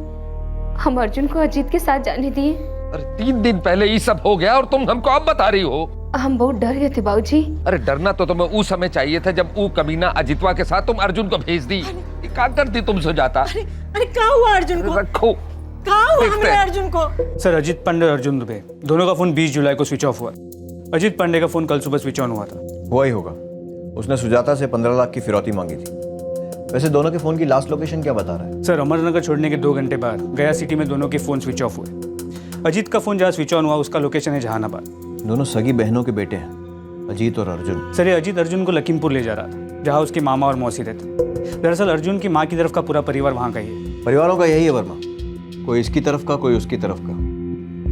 Speaker 6: हम अर्जुन को अजीत के साथ जाने दिए।
Speaker 3: अरे 3 दिन पहले ये सब हो गया और तुम हमको अब बता रही हो?
Speaker 6: हम बहुत डर गए थे बाबूजी।
Speaker 3: अरे डरना तो तुम्हें उस समय चाहिए था जब वो कमीना अजितवा के साथ तुम अर्जुन को भेज दी। क्या करती तुम सुजाता?
Speaker 4: अरे क्या हुआ अर्जुन को?
Speaker 3: रखो,
Speaker 4: क्या हुआ हमारे अर्जुन को?
Speaker 18: सर, अजीत पांडे और अर्जुन दुबे दोनों का फोन 20 जुलाई को स्विच ऑफ हुआ। अजीत पांडे का फोन कल सुबह स्विच ऑन हुआ था।
Speaker 17: हुआ ही होगा, उसने सुजाता से 15 लाख की फिरौती मांगी थी। वैसे दोनों के फोन की लास्ट लोकेशन क्या बता रहा है?
Speaker 18: सर, अमरनगर छोड़ने के 2 घंटे बाद गया सिटी में दोनों के फ़ोन स्विच ऑफ हुए। अजीत का फ़ोन जहाँ स्विच ऑन हुआ उसका लोकेशन है जहानाबाद।
Speaker 17: दोनों सगी बहनों के बेटे हैं, अजीत और अर्जुन।
Speaker 18: सर, ये अजीत अर्जुन को लखीमपुर ले जा रहा था, जहाँ उसके मामा और मौसी रहते। दरअसल अर्जुन की माँ की तरफ का पूरा परिवार वहाँ का ही है।
Speaker 17: परिवारों का यही है वर्मा, कोई इसकी तरफ का, कोई उसकी तरफ का,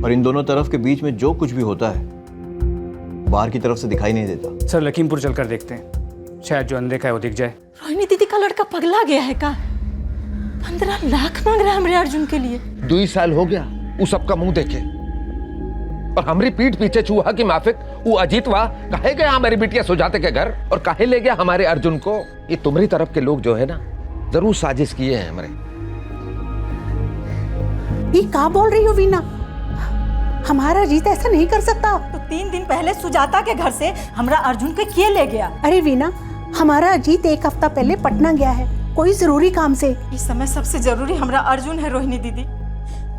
Speaker 17: और इन दोनों तरफ के बीच में जो कुछ भी होता है बाहर की तरफ से दिखाई नहीं देता।
Speaker 18: सर, लखीमपुर चलकर देखते हैं, शायद जो अनदेखा है वो दिख जाए।
Speaker 4: रोहिणी दीदी का लड़का पगला गया है का? 15 लाख मांग रहा है हमरे अर्जुन के लिए।
Speaker 3: 2 साल हो गया वो सबका मुंह देखे, और हमारी पीठ पीछे चूहा की माफिक वो अजीत वाह काहे गया हमारी बिटिया सुजाते के घर, और काहे ले गया हमारे अर्जुन को। ये तुम्हारी तरफ के लोग जो है ना, जरूर साजिश किए हैं हमारे।
Speaker 19: ये क्या बोल रही हो वीना? हमारा अजीत ऐसा नहीं कर सकता।
Speaker 4: तो 3 दिन पहले सुजाता के घर से हमरा अर्जुन के किए ले गया।
Speaker 19: अरे वीना, हमारा अजीत 1 हफ्ता पहले पटना गया है, कोई जरूरी काम से।
Speaker 4: इस समय सबसे जरूरी हमरा अर्जुन है। रोहिणी दीदी,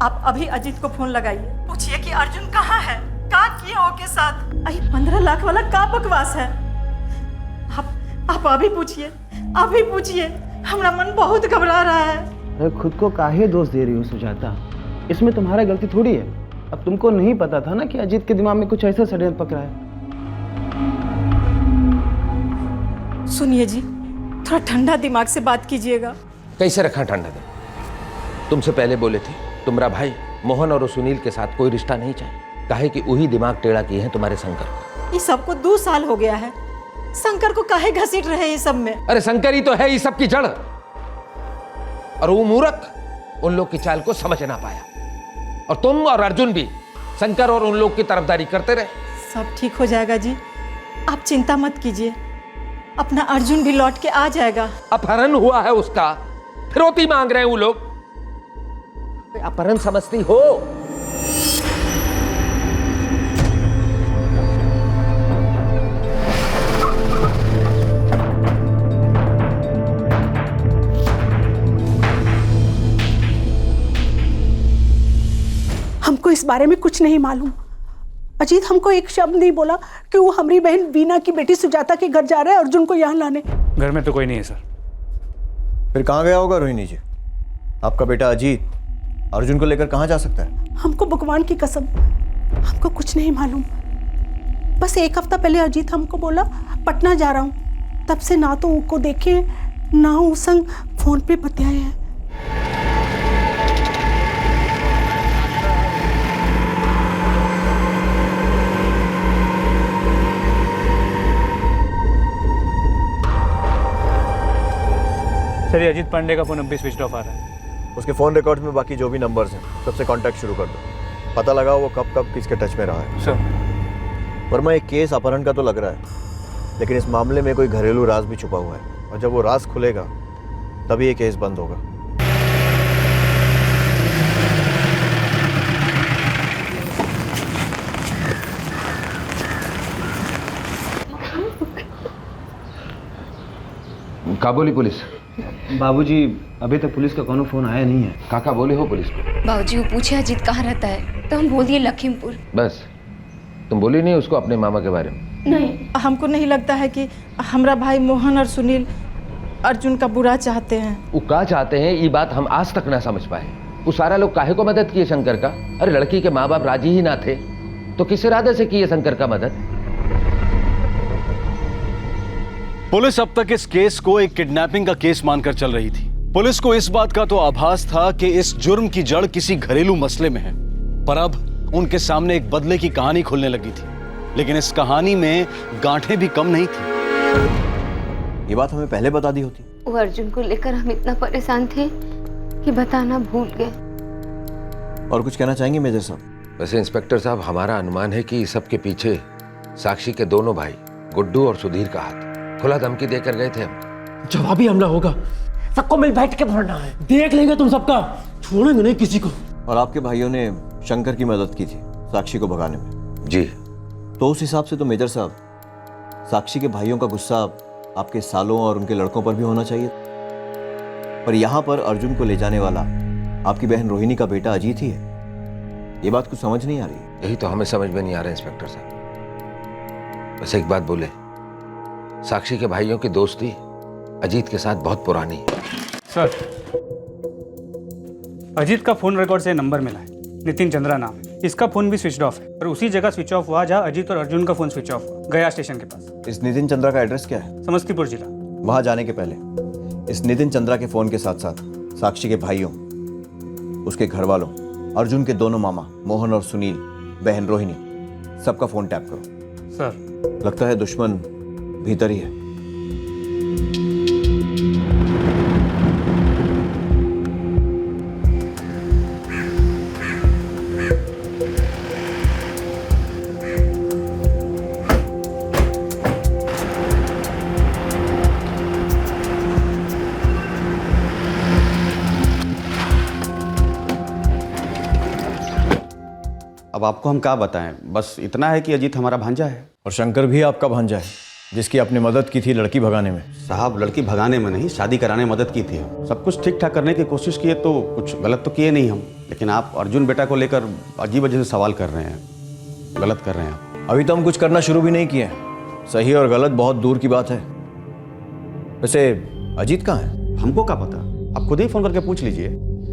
Speaker 4: आप अभी अजीत को फोन लगाइए, पूछिए कि अर्जुन कहाँ है, क्या किया ओके साथ। 15 लाख वाला का बकवास है। आप अभी पूछिए, हमरा मन बहुत घबरा रहा है।
Speaker 11: अरे खुद को काहे दोष दे रही हो सुजाता? इसमें तुम्हारा गलती थोड़ी है। अब तुमको नहीं पता था ना कि अजीत के दिमाग में कुछ ऐसा षड्यंत्र पकड़ा है।
Speaker 4: सुनिए जी, थोड़ा ठंडा दिमाग से बात कीजिएगा।
Speaker 3: कैसे रखा ठंडा दिमाग? तुमसे पहले बोले थे तुम्हारा भाई मोहन और सुनील के साथ कोई रिश्ता नहीं चाहिए, काहे कि वही दिमाग टेढ़ा किए हैं तुम्हारे शंकर।
Speaker 4: ये सबको 2 साल हो गया है, शंकर को काहे घसीट रहे ये सब में?
Speaker 3: अरे शंकर ही तो है ये सब की जड़, और वो मूर्ख उन लोग की चाल को समझ ना पाया, और तुम और अर्जुन भी शंकर और उन लोग की तरफदारी करते रहे।
Speaker 4: सब ठीक हो जाएगा जी, आप चिंता मत कीजिए, अपना अर्जुन भी लौट के आ जाएगा।
Speaker 3: अपहरण हुआ है उसका, फिरौती मांग रहे हैं वो लोग। अपहरण समझती हो?
Speaker 19: हमको इस बारे में कुछ नहीं मालूम। अजीत हमको एक शब्द नहीं बोला कि वो हमारी बहन वीना की बेटी सुजाता के घर जा रहा है अर्जुन को यहाँ लाने।
Speaker 18: घर में तो कोई नहीं है सर।
Speaker 17: फिर कहाँ गया होगा रोहिणी जी? आपका बेटा अजीत अर्जुन को लेकर कहाँ जा सकता है?
Speaker 19: हमको भगवान की कसम, हमको कुछ नहीं मालूम। बस 1 हफ्ता पहले अजीत हमको बोला पटना जा रहा हूँ, तब से ना तो उनको देखे ना उस संग फोन पे बतियाए हैं।
Speaker 18: सर, ये अजीत पांडे का फोन अब भी स्विच ऑफ आ रहा है।
Speaker 17: उसके फोन रिकॉर्ड में बाकी जो भी नंबर्स हैं सबसे कांटेक्ट शुरू कर दो, पता लगाओ वो कब कब किसके टच में रहा है।
Speaker 18: सर,
Speaker 17: वर्मा, एक केस अपहरण का तो लग रहा है, लेकिन इस मामले में कोई घरेलू राज भी छुपा हुआ है, और जब वो राज खुलेगा तभी ये केस बंद होगा।
Speaker 3: का बोली पुलिस?
Speaker 11: बाबूजी, अभी तक पुलिस का कोनो फोन आया नहीं है।
Speaker 3: काका बोले हो पुलिस को?
Speaker 15: बाबूजी, वो पूछे अजीत कहाँ रहता है, तो हम बोल दिए लखीमपुर।
Speaker 3: बस, तुम बोली नहीं उसको अपने मामा के बारे में?
Speaker 4: नहीं, हमको नहीं लगता है कि हमारा भाई मोहन और सुनील अर्जुन का बुरा चाहते हैं।
Speaker 3: वो क्या चाहते हैं ये बात हम आज तक ना समझ पाए। वो सारा लोग काहे को मदद किए शंकर का? अरे लड़की के माँ बाप राजी ही ना थे तो किस इरादे से किए शंकर का मदद?
Speaker 8: पुलिस अब तक इस केस को एक किडनैपिंग का केस मानकर चल रही थी। पुलिस को इस बात का तो आभास था कि इस जुर्म की जड़ किसी घरेलू मसले में है, पर अब उनके सामने एक बदले की कहानी खुलने लगी थी। लेकिन इस कहानी में गांठें भी कम नहीं थी।
Speaker 17: ये बात हमें पहले बता दी होती।
Speaker 15: वो अर्जुन को लेकर हम इतना परेशान थे कि बताना भूल गए।
Speaker 17: और कुछ कहना चाहेंगे मेजर साहब?
Speaker 3: वैसे इंस्पेक्टर साहब, हमारा अनुमान है कि सबके पीछे साक्षी के दोनों भाई गुड्डू और सुधीर का हाथ। खुला धमकी देकर गए थे हम।
Speaker 7: जवाबी हमला होगा, सबको मिल बैठ के भरना है, देख लेंगे तुम सबका, छोड़ेंगे नहीं किसी को।
Speaker 17: और आपके भाइयों ने शंकर की मदद की थी साक्षी को भगाने में?
Speaker 3: जी।
Speaker 17: तो उस हिसाब से तो मेजर साहब, साक्षी के भाइयों का गुस्सा आपके सालों और उनके लड़कों पर भी होना चाहिए। पर यहाँ पर अर्जुन को ले जाने वाला आपकी बहन रोहिणी का बेटा अजीत ही है। ये बात कुछ समझ नहीं आ रही।
Speaker 3: यही तो हमें समझ में नहीं आ रहा इंस्पेक्टर साहब। बस एक बात बोले, साक्षी के भाइयों की दोस्ती अजीत के साथ बहुत पुरानी है।
Speaker 18: सर, अजीत का फोन रिकॉर्ड से नंबर मिला है, नितिन चंद्रा नाम है। इसका फोन भी स्विच ऑफ है और उसी जगह स्विच ऑफ हुआ जहाँ अजीत और अर्जुन का फोन स्विच ऑफ हुआ, गया स्टेशन के पास।
Speaker 17: इस नितिन चंद्रा का एड्रेस क्या है?
Speaker 18: समस्तीपुर जिला।
Speaker 17: वहां जाने के पहले इस नितिन चंद्रा के फोन के साथ साथ साक्षी के भाइयों, उसके घर वालों, अर्जुन के दोनों मामा मोहन और सुनील, बहन रोहिणी, सबका फोन टैप करो।
Speaker 18: सर,
Speaker 17: लगता है दुश्मन भीतर ही है।
Speaker 13: अब आपको हम क्या बताएं, बस इतना है कि अजीत हमारा भांजा है।
Speaker 17: और शंकर भी आपका भांजा है, जिसकी आपने मदद की थी लड़की भगाने में।
Speaker 13: साहब, लड़की भगाने में नहीं, शादी कराने में मदद की थी। सब कुछ ठीक ठाक करने की कोशिश किए तो कुछ गलत तो किए नहीं हम, लेकिन आप अर्जुन बेटा को लेकर अजीब अजीब से सवाल कर रहे हैं, गलत कर रहे हैं आप।
Speaker 17: अभी तो हम कुछ करना शुरू भी नहीं किए हैं। सही और गलत बहुत दूर की बात है। वैसे अजीत कहाँ है?
Speaker 13: हमको क्या पता, आप खुद ही फोन करके पूछ लीजिए।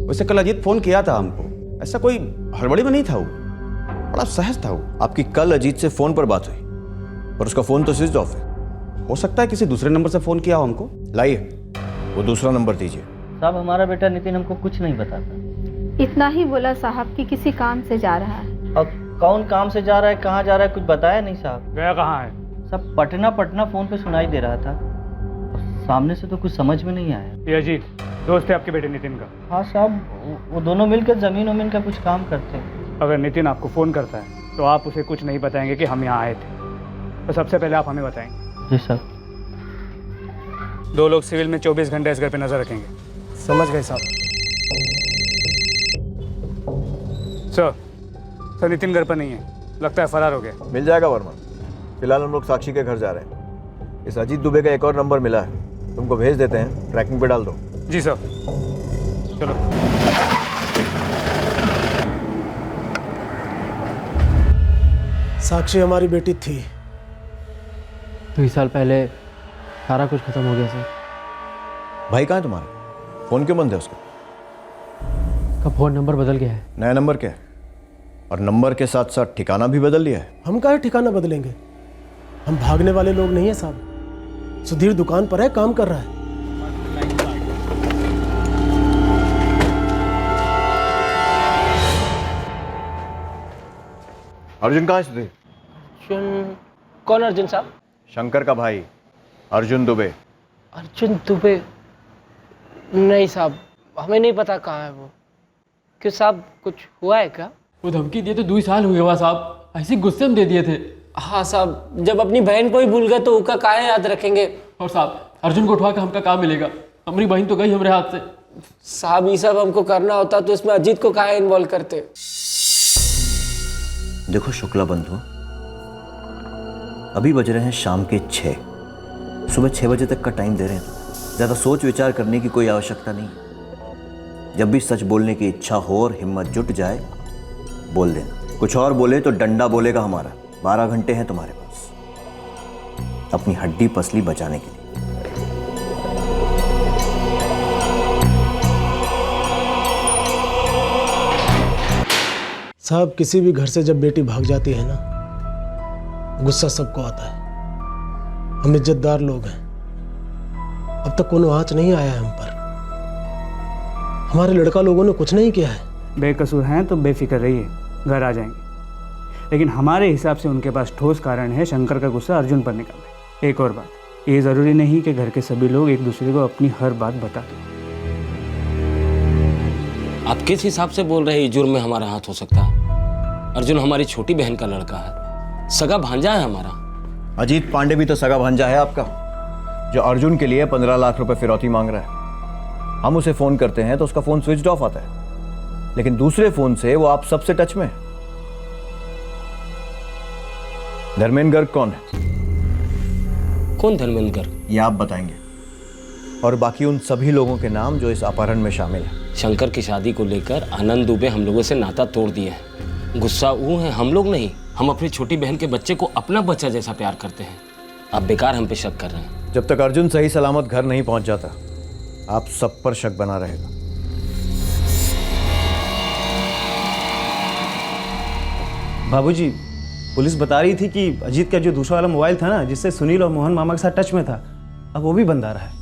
Speaker 13: वैसे कल अजीत फोन किया था हमको, ऐसा कोई हड़बड़ी में नहीं था, वो बड़ा सहज था वो।
Speaker 17: आपकी कल अजीत से फोन पर बात हुई, पर उसका फोन तो स्विच ऑफ है।
Speaker 13: हो सकता है किसी दूसरे नंबर से फोन किया हो हमको।
Speaker 17: लाइए, वो दूसरा नंबर दीजिए।
Speaker 20: साहब, हमारा बेटा नितिन हमको कुछ नहीं बताता।
Speaker 21: इतना ही बोला साहब कि किसी काम से जा रहा है।
Speaker 20: अब कौन काम से जा रहा है, कहाँ जा रहा है, कुछ बताया नहीं साहब।
Speaker 18: गया कहाँ है?
Speaker 20: सब पटना फोन पे सुनाई दे रहा था, सामने से तो कुछ समझ में नहीं आया।
Speaker 18: ये अजीत दोस्त है आपके बेटे नितिन का?
Speaker 20: हाँ साहब, वो दोनों मिलकर जमीन वमीन का कुछ काम करते हैं।
Speaker 18: अगर नितिन आपको फ़ोन करता है तो आप उसे कुछ नहीं बताएंगे कि हम यहाँ आए थे, तो सबसे पहले आप हमें बताएंगे।
Speaker 20: जी सर।
Speaker 18: 2 लोग सिविल में 24 घंटे इस घर पे नजर रखेंगे।
Speaker 12: समझ गए साहब।
Speaker 18: सर, नितिन घर पर नहीं है, लगता है फरार हो गया।
Speaker 17: मिल जाएगा वर्मा। फिलहाल हम लोग साक्षी के घर जा रहे हैं। इस अजीत दुबे का एक और नंबर मिला है, तुमको भेज देते हैं, ट्रैकिंग पे डाल दो।
Speaker 18: जी सर। चलो।
Speaker 7: साक्षी हमारी बेटी थी।
Speaker 12: 2 साल पहले सारा कुछ खत्म हो गया सर।
Speaker 17: भाई कहाँ है तुम्हारा? फोन क्यों बंद है उसका?
Speaker 12: का फोन नंबर बदल गया है।
Speaker 17: नया नंबर क्या है? और नंबर के साथ साथ ठिकाना भी बदल लिया है।
Speaker 7: हम काहे ठिकाना बदलेंगे? हम भागने वाले लोग नहीं है साहब। सुधीर दुकान पर है, काम कर रहा है।
Speaker 17: अर्जुन कहाँ है सुधीर?
Speaker 12: अर्जुन? कौन अर्जुन साहब?
Speaker 17: शंकर का भाई अर्जुन दुबे।
Speaker 12: अर्जुन दुबे? नहीं साहब, हमें नहीं पता कहाँ है वो। क्यों साहब, कुछ हुआ है क्या?
Speaker 22: वो धमकी दिए तो 2 साल हुए हुआ साहब, ऐसे गुस्से में दे दिए थे।
Speaker 12: हाँ साहब, जब अपनी बहन को ही भूल गए तो उसका काहे याद रखेंगे।
Speaker 22: और साहब, अर्जुन को उठवा के हमका काम मिलेगा? हमारी बहन तो गई हमारे हाथ से।
Speaker 12: साहब, ये सब हमको करना होता तो इसमें अजीत को काहे इन्वॉल्व करते?
Speaker 17: देखो शुक्ला बंधु, अभी बज रहे हैं शाम के 6। सुबह 6 बजे तक का टाइम दे रहे हैं। ज़्यादा सोच विचार करने की कोई आवश्यकता नहीं। जब भी सच बोलने की इच्छा हो और हिम्मत जुट जाए, बोल देना। कुछ और बोले तो डंडा बोलेगा हमारा। 12 घंटे हैं तुम्हारे पास अपनी हड्डी पसली बचाने के लिए।
Speaker 7: साहब, किसी भी घर से जब बेटी भाग जाती है ना, गुस्सा सबको आता है। हम इज्जतदार लोग हैं, अब तक कोनो आँच नहीं आया है हम पर। हमारे लड़का लोगों ने कुछ नहीं किया है।
Speaker 18: बेकसूर हैं तो बेफिक्र रहिए, घर आ जाएंगे। लेकिन हमारे हिसाब से उनके पास ठोस कारण है शंकर का गुस्सा अर्जुन पर निकालने। एक और बात, ये ज़रूरी नहीं कि घर के सभी लोग एक दूसरे को अपनी हर बात बता दें।
Speaker 11: आप किस हिसाब से बोल रहे हैं जुर्म में हमारा हाथ हो सकता है? अर्जुन हमारी छोटी बहन का लड़का है, सगा भांजा है हमारा।
Speaker 17: अजीत पांडे भी तो सगा भांजा है आपका, जो अर्जुन के लिए 15 लाख रुपए फिरौती मांग रहा है। हम उसे फोन करते हैं तो उसका फोन स्विच ऑफ आता है, लेकिन दूसरे फोन से वो आप सबसे टच में है। धर्मेंद्र गर्ग कौन है?
Speaker 11: कौन धर्मेंद्र गर्ग?
Speaker 17: ये आप बताएंगे, और बाकी उन सभी लोगों के नाम जो इस अपहरण में शामिल है।
Speaker 11: शंकर की शादी को लेकर आनंद दुबे हम लोगों से नाता तोड़ दिए हैं। गुस्सा वो है, हम लोग नहीं। हम अपनी छोटी बहन के बच्चे को अपना बच्चा जैसा प्यार करते हैं। आप बेकार हम पे शक कर रहे हैं।
Speaker 17: जब तक अर्जुन सही सलामत घर नहीं पहुंच जाता आप सब पर शक बना रहेगा।
Speaker 9: बाबूजी, पुलिस बता रही थी कि अजीत का जो दूसरा वाला मोबाइल था ना, जिससे सुनील और मोहन मामा के साथ टच में था, अब वो भी बंद आ रहा है।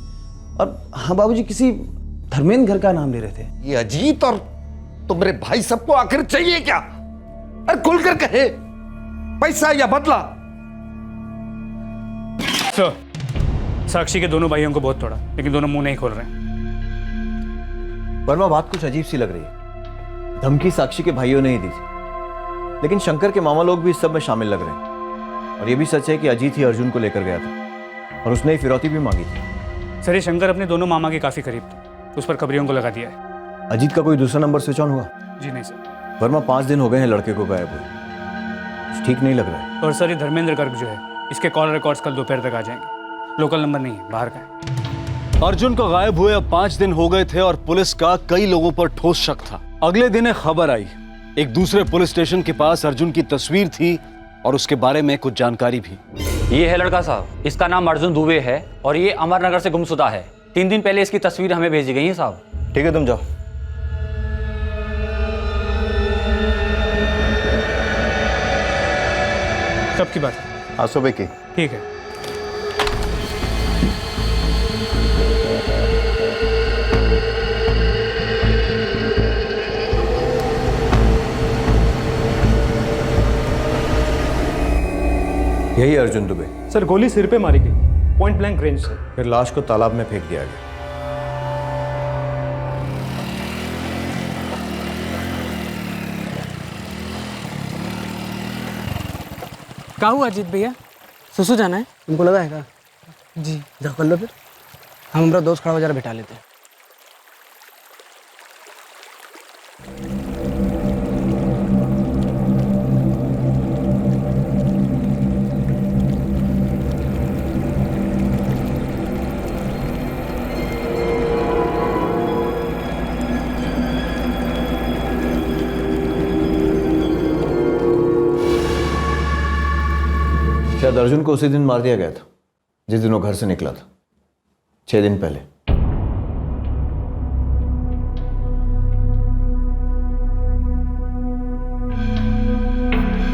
Speaker 9: और हाँ बाबूजी, किसी धर्मेंद्र घर का नाम ले रहे थे।
Speaker 3: ये अजीत और तुम्हारे भाई सबको आखिर चाहिए क्या? अरे खुलकर कहे, पैसा या बदला?
Speaker 18: सर, साक्षी के दोनों भाइयों को बहुत तोड़ा, लेकिन दोनों मुंह नहीं खोल रहे हैं।
Speaker 17: वर्मा, बात कुछ अजीब सी लग रही है। धमकी साक्षी के भाइयों ने ही दी थी, लेकिन शंकर के मामा लोग भी इस सब में शामिल लग रहे हैं। और ये भी सच है कि अजीत ही अर्जुन को लेकर गया था और उसने ही फिरौती भी मांगी थी।
Speaker 18: सर, ये शंकर अपने दोनों मामा के काफी करीब था, उस पर खबरियों को लगा दिया है।
Speaker 17: अजीत का कोई दूसरा नंबर स्विच ऑन हुआ?
Speaker 18: जी नहीं सर।
Speaker 17: वर्मा, 5 दिन हो गए हैं लड़के को गायब हुए, ठीक नहीं लग रहा है।
Speaker 18: और सर, ये धर्मेंद्र गर्ग जो है, इसके कॉल रिकॉर्ड्स कल दोपहर तक आ जाएंगे। लोकल नंबर नहीं है, बाहर का है।
Speaker 8: अर्जुन का गायब हुए अब 5 दिन हो गए थे और पुलिस का कई लोगों पर ठोस शक था। अगले दिन एक खबर आई, एक दूसरे पुलिस स्टेशन के पास अर्जुन की तस्वीर थी और उसके बारे में कुछ जानकारी भी।
Speaker 10: ये है लड़का साहब, इसका नाम अर्जुन दुबे है और ये अमरनगर से गुमशुदा है। 3 दिन पहले इसकी तस्वीर हमें भेजी गई है साहब।
Speaker 17: ठीक है, तुम जाओ।
Speaker 18: कब की बात है?
Speaker 13: आज सुबह की।
Speaker 18: ठीक है।
Speaker 17: यही अर्जुन दुबे?
Speaker 22: सर, गोली सिर पे मारी गई, पॉइंट ब्लैंक रेंज से।
Speaker 17: फिर लाश को तालाब में फेंक दिया गया।
Speaker 1: क्या हुआ अजीत भैया? सुसु जाना है?
Speaker 11: तुमको लगा है क्या?
Speaker 1: जी।
Speaker 11: जाओ कर लो फिर। हम हमारा दोस्त खड़ा हो जरा बिठा लेते हैं।
Speaker 17: शायद अर्जुन को उसी दिन मार दिया गया था जिस दिन वो घर से निकला था, 6 दिन पहले।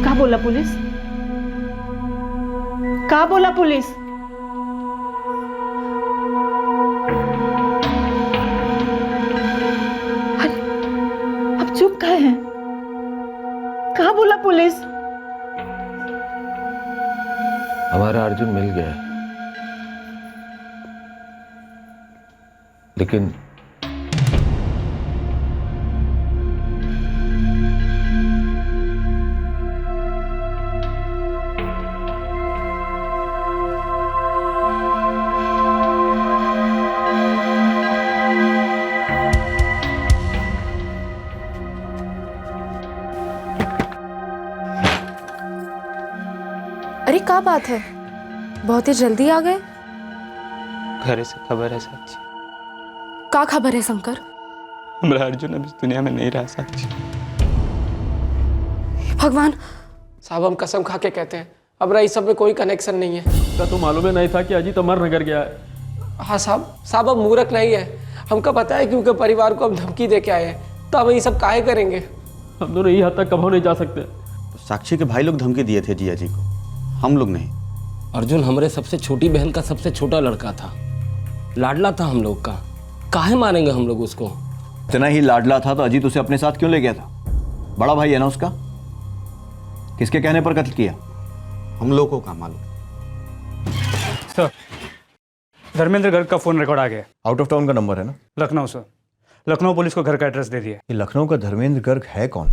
Speaker 19: क्या बोला पुलिस? क्या बोला पुलिस? अरे, अब चुप काहे हैं? क्या बोला पुलिस?
Speaker 3: हमारा अर्जुन मिल गया है, लेकिन
Speaker 6: अरे क्या बात है, बहुत ही जल्दी आ गए।
Speaker 2: घर से खबर है साक्षी।
Speaker 6: क्या खबर है शंकर?
Speaker 2: हमारा अर्जुन अब इस दुनिया में नहीं रहा साक्षी।
Speaker 6: भगवान
Speaker 12: साहब, हम कसम खा के कहते हैं अब इस सब में कोई कनेक्शन नहीं है।
Speaker 22: क्या तो मालूम ही नहीं था कि अजीत अमरनगर गया है?
Speaker 12: हाँ साहब अब मूर्ख नहीं है, हमको पता है कि उनके परिवार को हम धमकी दे के आए हैं, तो हम ये सब काहे करेंगे?
Speaker 22: हम दोनों यही हद तक कभी नहीं जा सकते।
Speaker 13: साक्षी के भाई लोग धमकी दिए थे जिया जी को, हम लोग नहीं।
Speaker 23: अर्जुन हमारे सबसे छोटी बहन का सबसे छोटा लड़का था, लाडला था हम लोग का, काहे मारेंगे हम लोग उसको?
Speaker 17: इतना ही लाडला था तो अजीत उसे अपने साथ क्यों ले गया था? बड़ा भाई है ना उसका। किसके कहने पर कत्ल किया?
Speaker 13: हम लोगों का मालूम।
Speaker 18: सर, धर्मेंद्र गर्ग का फोन रिकॉर्ड आ गया।
Speaker 17: आउट ऑफ टाउन का नंबर है ना?
Speaker 18: लखनऊ सर। लखनऊ पुलिस को घर का एड्रेस दे दिया।
Speaker 17: ये लखनऊ का धर्मेंद्र गर्ग है कौन?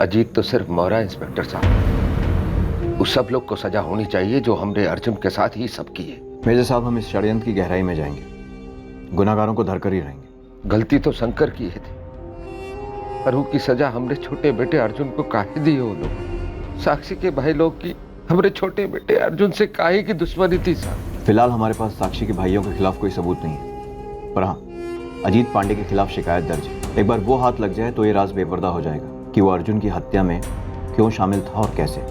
Speaker 3: अजीत तो सिर्फ मोहरा इंस्पेक्टर साहब, उस सब लोग को सजा होनी चाहिए जो हमने अर्जुन के साथ ही सब किए।
Speaker 17: मेजर साहब, हम इस षड्यंत्र की गहराई में जाएंगे, गुनाहगारों को धरकर ही रहेंगे।
Speaker 3: गलती तो शंकर की है थी, पर उसकी सजा हमने छोटे बेटे अर्जुन को काहे दी? वो लोग साक्षी के भाई लोग की हमारे छोटे बेटे अर्जुन से काहे की दुश्मनी थी साहब?
Speaker 17: फिलहाल हमारे पास साक्षी के भाइयों के खिलाफ कोई सबूत नहीं है, पर हाँ, अजीत पांडे के खिलाफ शिकायत दर्ज है। एक बार वो हाथ लग जाए तो ये राज बेपर्दा हो जाएगा कि वो अर्जुन की हत्या में क्यों शामिल था और कैसे।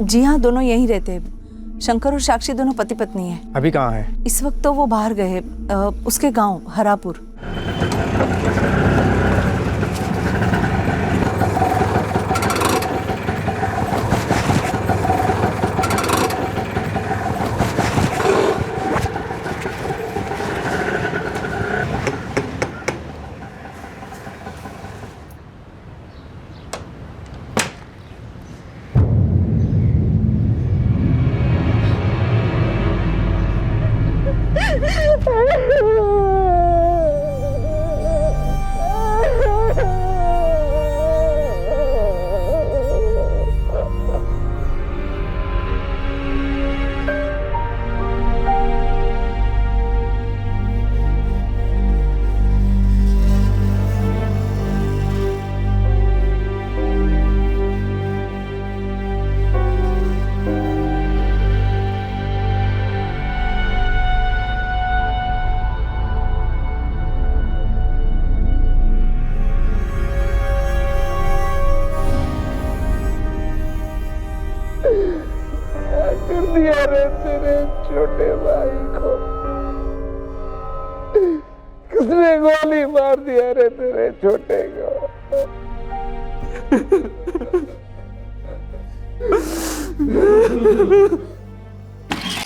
Speaker 5: जी हाँ, दोनों यहीं रहते हैं। शंकर और साक्षी दोनों पति पत्नी हैं।
Speaker 12: अभी कहाँ है?
Speaker 5: इस वक्त तो वो बाहर गए हैं, उसके गांव हरापुर।
Speaker 3: छोटे भाई को किसने गोली मार दिया रे तेरे छोटे को?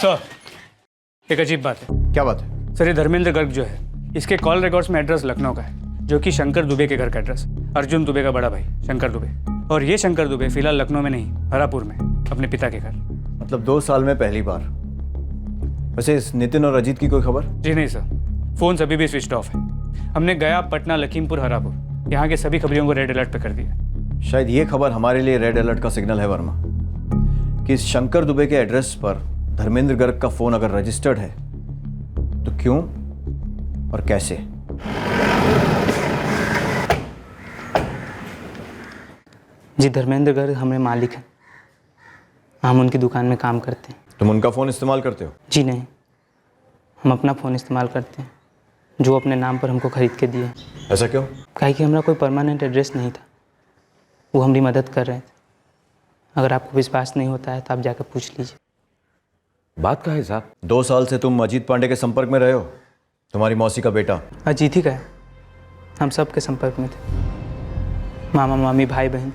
Speaker 18: सर, एक अजीब बात है।
Speaker 8: क्या बात है?
Speaker 18: सर, ये धर्मेंद्र गर्ग जो है, इसके कॉल रिकॉर्ड्स में एड्रेस लखनऊ का है, जो कि शंकर दुबे के घर का एड्रेस। अर्जुन दुबे का बड़ा भाई शंकर दुबे, और ये शंकर दुबे फिलहाल लखनऊ में नहीं, हरापुर में, अपने पिता के घर।
Speaker 17: मतलब 2 साल में पहली बार। वैसे इस नितिन और अजीत की कोई खबर?
Speaker 18: जी नहीं सर, फोन अभी भी स्विच ऑफ है। हमने गया, पटना, लखीमपुर, हरापुर, यहाँ के सभी खबरियों को रेड अलर्ट पे कर दिया।
Speaker 17: शायद ये खबर हमारे लिए रेड अलर्ट का सिग्नल है वर्मा, कि इस शंकर दुबे के एड्रेस पर धर्मेंद्र गर्ग का फोन अगर रजिस्टर्ड है तो क्यों और कैसे?
Speaker 2: जी, धर्मेंद्र गर्ग हमारे मालिक हैं, हम उनकी दुकान में काम करते हैं।
Speaker 17: तुम उनका फ़ोन इस्तेमाल करते हो?
Speaker 2: जी नहीं, हम अपना फ़ोन इस्तेमाल करते हैं, जो अपने नाम पर हमको खरीद के दिए।
Speaker 17: ऐसा क्यों?
Speaker 2: काहे कि हमारा कोई परमानेंट एड्रेस नहीं था, वो हमारी मदद कर रहे थे। अगर आपको विश्वास नहीं होता है तो आप जाकर पूछ लीजिए।
Speaker 3: बात का है साहब?
Speaker 17: 2 साल से तुम अजीत पांडे के संपर्क में रहे हो? तुम्हारी मौसी का बेटा
Speaker 2: अजीत ही का है, हम सब के संपर्क में थे। मामा मामी भाई बहन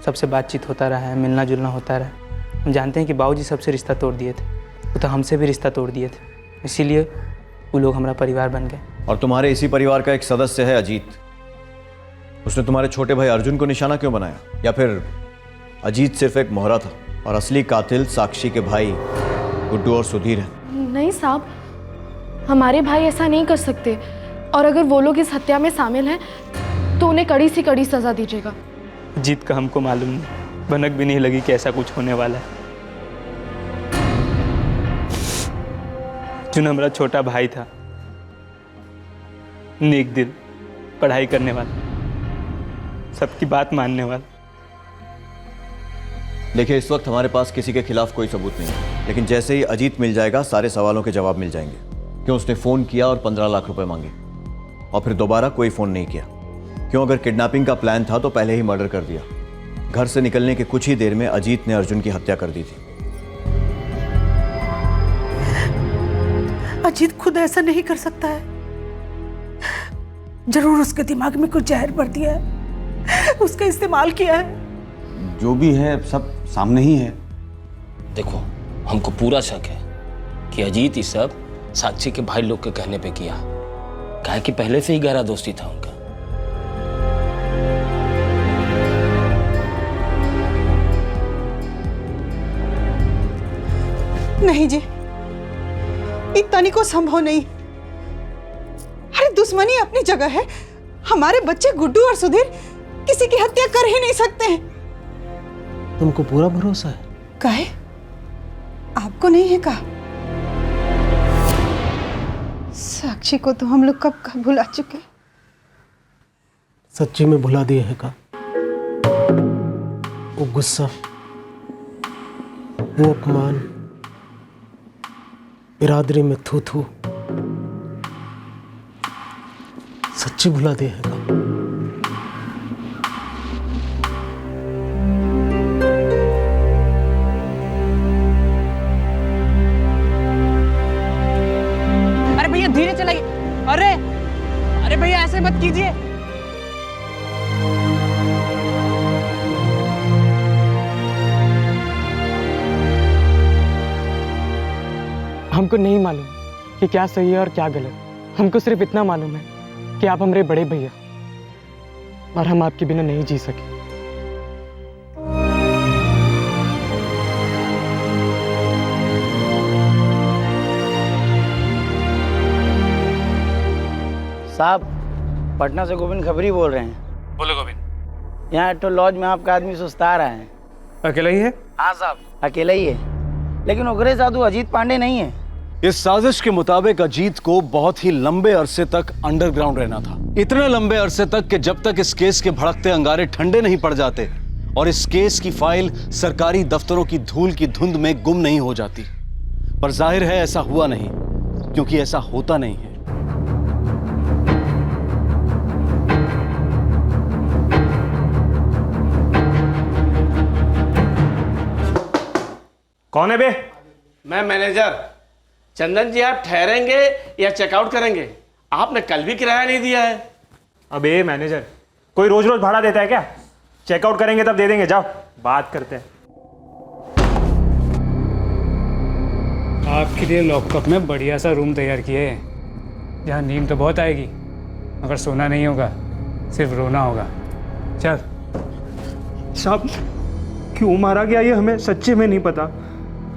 Speaker 2: सबसे बातचीत होता रहा है, मिलना जुलना होता रहा है। हम जानते हैं कि बाबूजी सबसे रिश्ता तोड़ दिए थे, वो तो हमसे भी रिश्ता तोड़ दिए थे, इसीलिए वो लोग हमारा परिवार बन गए।
Speaker 17: और तुम्हारे इसी परिवार का एक सदस्य है अजीत, उसने तुम्हारे छोटे भाई अर्जुन को निशाना क्यों बनाया? या फिर अजीत सिर्फ एक मोहरा था और असली कातिल साक्षी के भाई गुड्डू और सुधीर हैं?
Speaker 6: नहीं साहब, हमारे भाई ऐसा नहीं कर सकते, और अगर वो लोग इस हत्या में शामिल हैं तो उन्हें कड़ी से कड़ी सजा दीजिएगा।
Speaker 2: जीत का हमको मालूम नहीं, भनक भी नहीं लगी कि ऐसा कुछ होने वाला है। जो हमारा छोटा भाई था, नेक दिल, पढ़ाई करने वाला, सबकी बात मानने वाला।
Speaker 17: देखिए, इस वक्त हमारे पास किसी के खिलाफ कोई सबूत नहीं है, लेकिन जैसे ही अजीत मिल जाएगा सारे सवालों के जवाब मिल जाएंगे। क्यों उसने फ़ोन किया और 15 लाख रुपए मांगे और फिर दोबारा कोई फ़ोन नहीं किया? क्यों अगर किडनैपिंग का प्लान था तो पहले ही मर्डर कर दिया? घर से निकलने के कुछ ही देर में अजीत ने अर्जुन की हत्या कर दी थी।
Speaker 19: अजीत खुद ऐसा नहीं कर सकता है, जरूर उसके दिमाग में कुछ जहर भर दिया है, उसका इस्तेमाल किया है।
Speaker 13: जो भी है सब सामने ही है।
Speaker 23: देखो, हमको पूरा शक है कि अजीत ये सब साक्षी के भाई लोग के कहने पे किया, काहे कि पहले से ही गहरा दोस्ती था उनका।
Speaker 19: नहीं जी, इतना नहीं को संभव नहीं। अरे दुश्मनी अपनी जगह है, हमारे बच्चे गुड्डू और सुधीर किसी की हत्या कर ही नहीं सकते हैं।
Speaker 7: तुमको पूरा भरोसा है?
Speaker 19: काहे? आपको नहीं है का? साक्षी को तो हम लोग कब का भुला चुके।
Speaker 7: सच्ची में भुला दिए है का? वो गुस्सा, वो अपमान, बिरादरी में थू थू, सच्ची भुला दिए है का?
Speaker 2: अरे भैया धीरे चलाइए। अरे अरे भैया ऐसे मत कीजिए।
Speaker 1: हमको नहीं मालूम कि क्या सही है और क्या गलत। हमको सिर्फ इतना मालूम है कि आप हमारे बड़े भैया, और हम आपके बिना नहीं जी सके।
Speaker 11: साहब, पटना से गोविंद खबरी बोल रहे हैं।
Speaker 18: बोलो गोविंद।
Speaker 11: यहाँ तो लॉज में आपका आदमी सुस्ता रहा है।
Speaker 18: अकेला ही है?
Speaker 11: हाँ साहब, अकेला ही है, लेकिन उगरे साधु अजीत पांडे नहीं है।
Speaker 8: इस साजिश के मुताबिक अजीत को बहुत ही लंबे अरसे तक अंडरग्राउंड रहना था। इतने लंबे अरसे तक कि जब तक इस केस के भड़कते अंगारे ठंडे नहीं पड़ जाते और इस केस की फाइल सरकारी दफ्तरों की धूल की धुंध में गुम नहीं हो जाती। पर जाहिर है ऐसा हुआ नहीं, क्योंकि ऐसा होता नहीं है।
Speaker 18: कौन है बे?
Speaker 4: मैं मैनेजर। चंदन जी, आप ठहरेंगे या चेकआउट करेंगे? आपने कल भी किराया नहीं दिया है।
Speaker 18: अबे मैनेजर, कोई रोज रोज भाड़ा देता है क्या? चेकआउट करेंगे तब दे देंगे, जाओ बात करते हैं। आपके लिए लॉकअप में बढ़िया सा रूम तैयार किए हैं, जहाँ नींद तो बहुत आएगी, मगर सोना नहीं होगा, सिर्फ रोना होगा। चल। साहब, क्यों मारा गया ये हमें सच्चे में नहीं पता।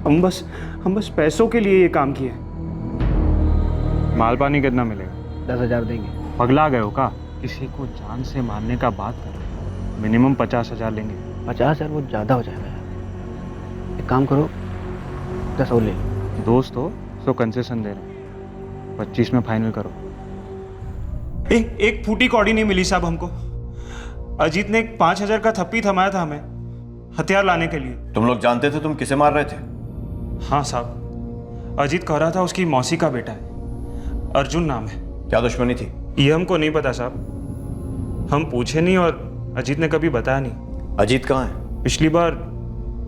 Speaker 18: हम बस पैसों के लिए ये काम किए। माल पानी कितना मिलेगा?
Speaker 11: 10,000 देंगे।
Speaker 18: पगला गए हो का? किसी को जान से मारने का बात कर, मिनिमम 50,000 लेंगे।
Speaker 11: 50,000 वो ज़्यादा हो जाएगा यार। एक काम करो, 10 और ले लो।
Speaker 18: दोस्त हो तो कंसेशन दे रहे हैं, 25 में फाइनल करो। एक फूटी कौड़ी नहीं मिली साहब हमको। अजीत ने 5,000 का थप्पी थमाया था हमें हथियार लाने के लिए।
Speaker 17: तुम लोग जानते थे तुम किसे मार रहे थे?
Speaker 18: हाँ साहब, अजीत कह रहा था उसकी मौसी का बेटा है, अर्जुन नाम है।
Speaker 17: क्या दुश्मनी थी?
Speaker 18: ये हमको नहीं पता साहब, हम पूछे नहीं और अजीत ने कभी बताया नहीं।
Speaker 17: अजीत कहाँ है?
Speaker 18: पिछली बार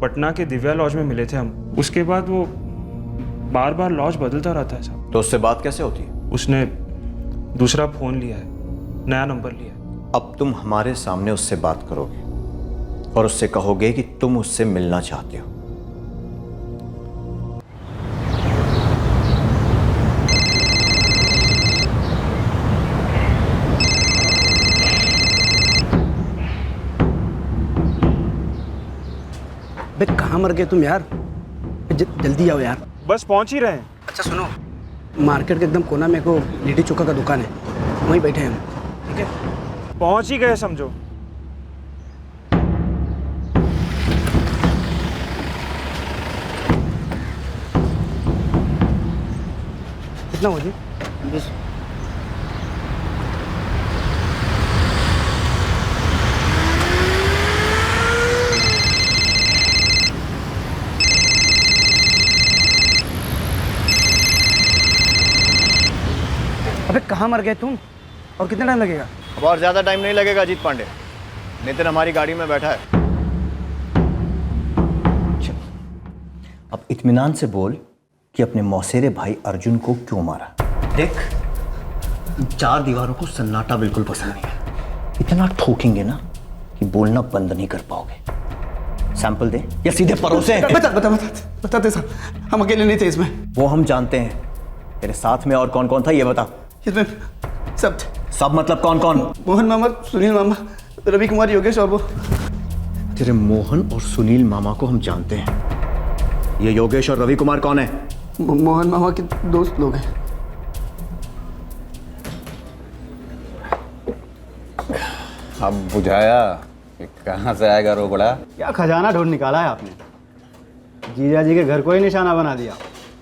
Speaker 18: पटना के दिव्या लॉज में मिले थे हम, उसके बाद वो बार बार लॉज बदलता रहता है साहब।
Speaker 17: तो उससे बात कैसे होती है?
Speaker 18: उसने दूसरा फोन लिया है, नया नंबर लिया है।
Speaker 17: अब तुम हमारे सामने उससे बात करोगे और उससे कहोगे कि तुम उससे मिलना चाहते हो।
Speaker 11: बे कहाँ मर गए तुम यार? जल्दी आओ यार।
Speaker 18: बस पहुंच ही रहे हैं।
Speaker 11: अच्छा सुनो, मार्केट के एकदम कोना में को लिट्टी चोखा का दुकान है, वहीं बैठे हैं हम। ठीक है,
Speaker 18: पहुंच ही गए समझो।
Speaker 11: कितना हो जी? 20। अबे कहाँ मर गए तुम? और कितना टाइम लगेगा?
Speaker 17: अब और ज्यादा टाइम नहीं लगेगा अजीत पांडे। नितिन हमारी गाड़ी में बैठा है। अब इत्मीनान से बोल कि अपने मौसेरे भाई अर्जुन को क्यों मारा। देख, 4 दीवारों को सन्नाटा बिल्कुल पसंद नहीं है। इतना ठोकेंगे ना कि बोलना बंद नहीं कर पाओगे। सैंपल दे या सीधे परोसे।
Speaker 11: बताते सर, हम अकेले नहीं थे इसमें।
Speaker 17: वो हम जानते हैं। तेरे साथ में और कौन कौन था ये बता।
Speaker 11: इसमें सब
Speaker 17: मतलब कौन कौन?
Speaker 11: मोहन मामा, सुनील मामा, रवि कुमार, योगेश और वो।
Speaker 17: तेरे मोहन और सुनील मामा को हम जानते हैं। ये योगेश और रवि कुमार कौन है?
Speaker 11: मोहन मामा के दोस्त लोग हैं।
Speaker 14: अब बुझाया कि कहाँ से आएगा रोबड़ा।
Speaker 9: क्या खजाना ढूंढ निकाला है आपने? जीजा जी के घर को ही निशाना बना दिया।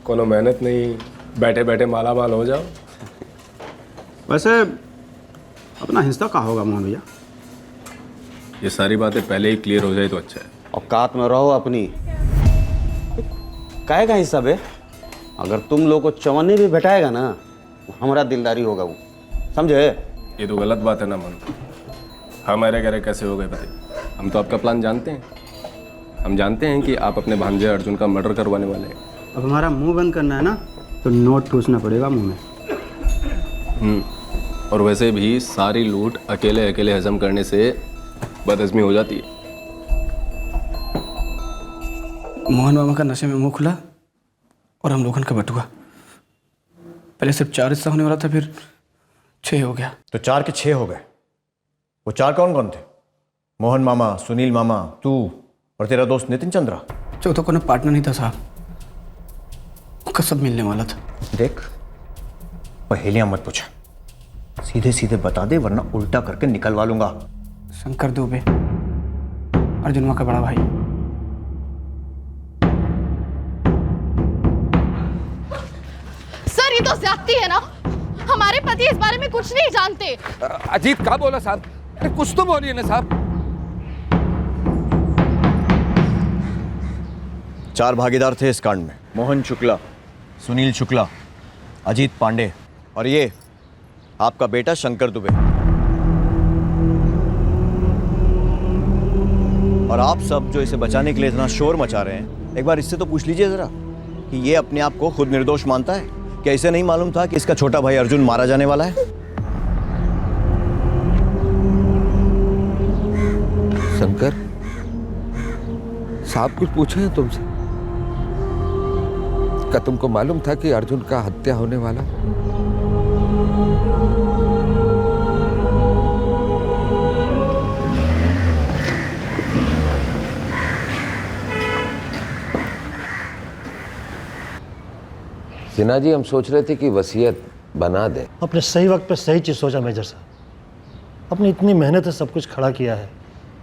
Speaker 16: कोनो मेहनत नहीं, बैठे बैठे माला माल हो जाओ।
Speaker 9: वैसे अपना हिस्सा कहाँ होगा मोहन भैया?
Speaker 14: ये सारी बातें पहले ही क्लियर हो जाए तो अच्छा है।
Speaker 13: औकात में रहो अपनी। काहे का हिस्सा बे? अगर तुम लोग को चवन्नी भी बैठाएगा ना, हमारा दिलदारी होगा वो, समझे?
Speaker 14: ये तो गलत बात है ना मन। हमारे घर कैसे हो गए भाई? हम तो आपका प्लान जानते हैं। हम जानते हैं कि आप अपने भांजे अर्जुन का मर्डर करवाने वाले हैं।
Speaker 9: अब हमारा मुंह बंद करना है ना, तो नोट ठूसना पड़ेगा मुंह में।
Speaker 14: और वैसे भी सारी लूट अकेले अकेले हजम करने से बदहजमी हो जाती है।
Speaker 11: मोहन मामा का नशे में मुंह खुला और हम लोगन का बटुआ। पहले सिर्फ 4 हिस्सा होने वाला था, फिर 6 हो गया।
Speaker 17: तो 4 के 6 हो गए। वो 4 कौन कौन थे? मोहन मामा, सुनील मामा, तू और तेरा दोस्त नितिन चंद्रा।
Speaker 11: चौथा कोई पार्टनर नहीं था साहब, उसका सब मिलने वाला था।
Speaker 17: देख, पहेलियां मत पूछ, सीधे सीधे बता दे वरना उल्टा करके निकलवा लूंगा।
Speaker 11: शंकर दुबे, अर्जुनवा का बड़ा भाई।
Speaker 6: सर ये तो ज्यादती है ना, हमारे पति इस बारे में कुछ नहीं जानते।
Speaker 3: अजीत क्या बोला साहब? अरे कुछ तो बोलिए ना साहब।
Speaker 17: 4 भागीदार थे इस कांड में, मोहन शुक्ला, सुनील शुक्ला, अजीत पांडे और ये आपका बेटा शंकर दुबे। और आप सब जो इसे बचाने के लिए इतना शोर मचा रहे हैं, एक बार इससे तो पूछ लीजिए जरा कि ये अपने आप को खुद निर्दोष मानता है? क्या इसे नहीं मालूम था कि इसका छोटा भाई अर्जुन मारा जाने वाला है?
Speaker 3: शंकर साहब कुछ पूछे हैं तुमसे? क्या तुमको मालूम था कि अर्जुन का हत्या होने वाला? सिन्हा जी, हम सोच रहे थे कि वसीयत बना दें।
Speaker 15: अपने सही वक्त पे सही चीज़ सोचा मेजर साहब। अपनी इतनी मेहनत से सब कुछ खड़ा किया है,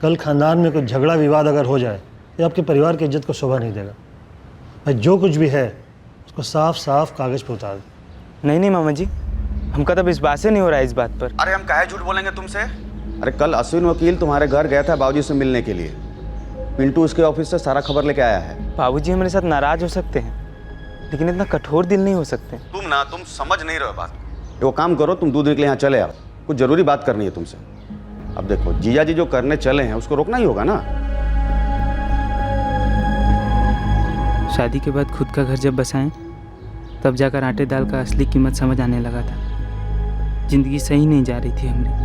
Speaker 15: कल खानदान में कोई झगड़ा विवाद अगर हो जाए तो आपके परिवार की इज्जत को शोभा नहीं देगा। भाई जो कुछ भी है उसको साफ साफ कागज पे उतार दे।
Speaker 2: नहीं मामा जी, हमका तो विश्वास ही नहीं हो रहा है इस बात पर।
Speaker 13: अरे हम काहे झूठ बोलेंगे तुमसे? अरे कल अश्विन वकील तुम्हारे घर गया था बाबूजी से मिलने के लिए। पिंटू उसके ऑफिस से सारा खबर लेके आया है।
Speaker 2: बाबूजी हमारे साथ नाराज हो सकते हैं, लेकिन इतना कठोर दिल नहीं हो सकते।
Speaker 13: तुम समझ नहीं रहे बात। वो काम करो, तुम दूध के लिए यहाँ चले आओ, कुछ जरूरी बात करनी है तुमसे। अब देखो, जीजा जी जो करने चले हैं उसको रोकना ही होगा ना।
Speaker 2: शादी के बाद खुद का घर जब बसाएं, तब जाकर आटे दाल का असली कीमत समझ आने लगा था। जिंदगी सही नहीं जा रही थी हमारी।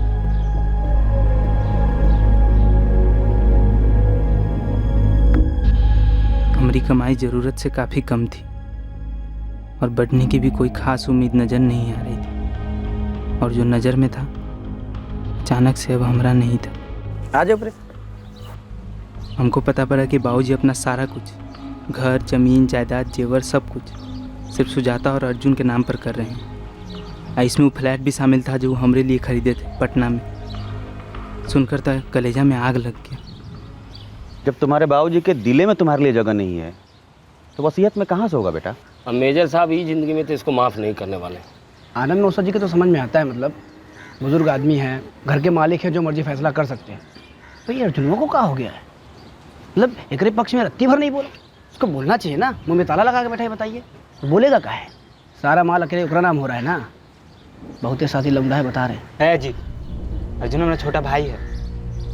Speaker 2: हमारी कमाई ज़रूरत से काफ़ी कम थी और बढ़ने की भी कोई ख़ास उम्मीद नज़र नहीं आ रही थी। और जो नज़र में था, अचानक से अब हमारा नहीं था।
Speaker 11: आ जाओ प्रे।
Speaker 2: हमको पता पड़ा कि बाबूजी अपना सारा कुछ, घर, ज़मीन, जायदाद, जेवर, सब कुछ सिर्फ सुजाता और अर्जुन के नाम पर कर रहे हैं। इसमें वो फ्लैट भी शामिल था जो वो हमरे लिए ख़रीदे थे पटना में। सुनकर तो कलेजा में आग लग गया।
Speaker 13: जब तुम्हारे बाबूजी के दिले में तुम्हारे लिए जगह नहीं है, तो वसीयत में कहाँ से होगा बेटा?
Speaker 23: अब मेजर साहब ही जिंदगी में तो इसको माफ़ नहीं करने वाले।
Speaker 11: आनंद नौसर जी के तो समझ में आता है, मतलब बुजुर्ग आदमी हैं, घर के मालिक हैं, जो मर्जी फैसला कर सकते हैं। तो ये अर्जुनों को क्या हो गया है? मतलब एकरे पक्ष में रत्ती भर नहीं बोला। उसको बोलना चाहिए ना, मुंह में ताला लगा के बैठा है, बताइए तो बोलेगा क्या है? सारा माल अकेले ओकरा नाम हो रहा है ना। बहुते साथी लौंडा है बता रहे हैं।
Speaker 2: जी, अर्जुन हमारा छोटा भाई है।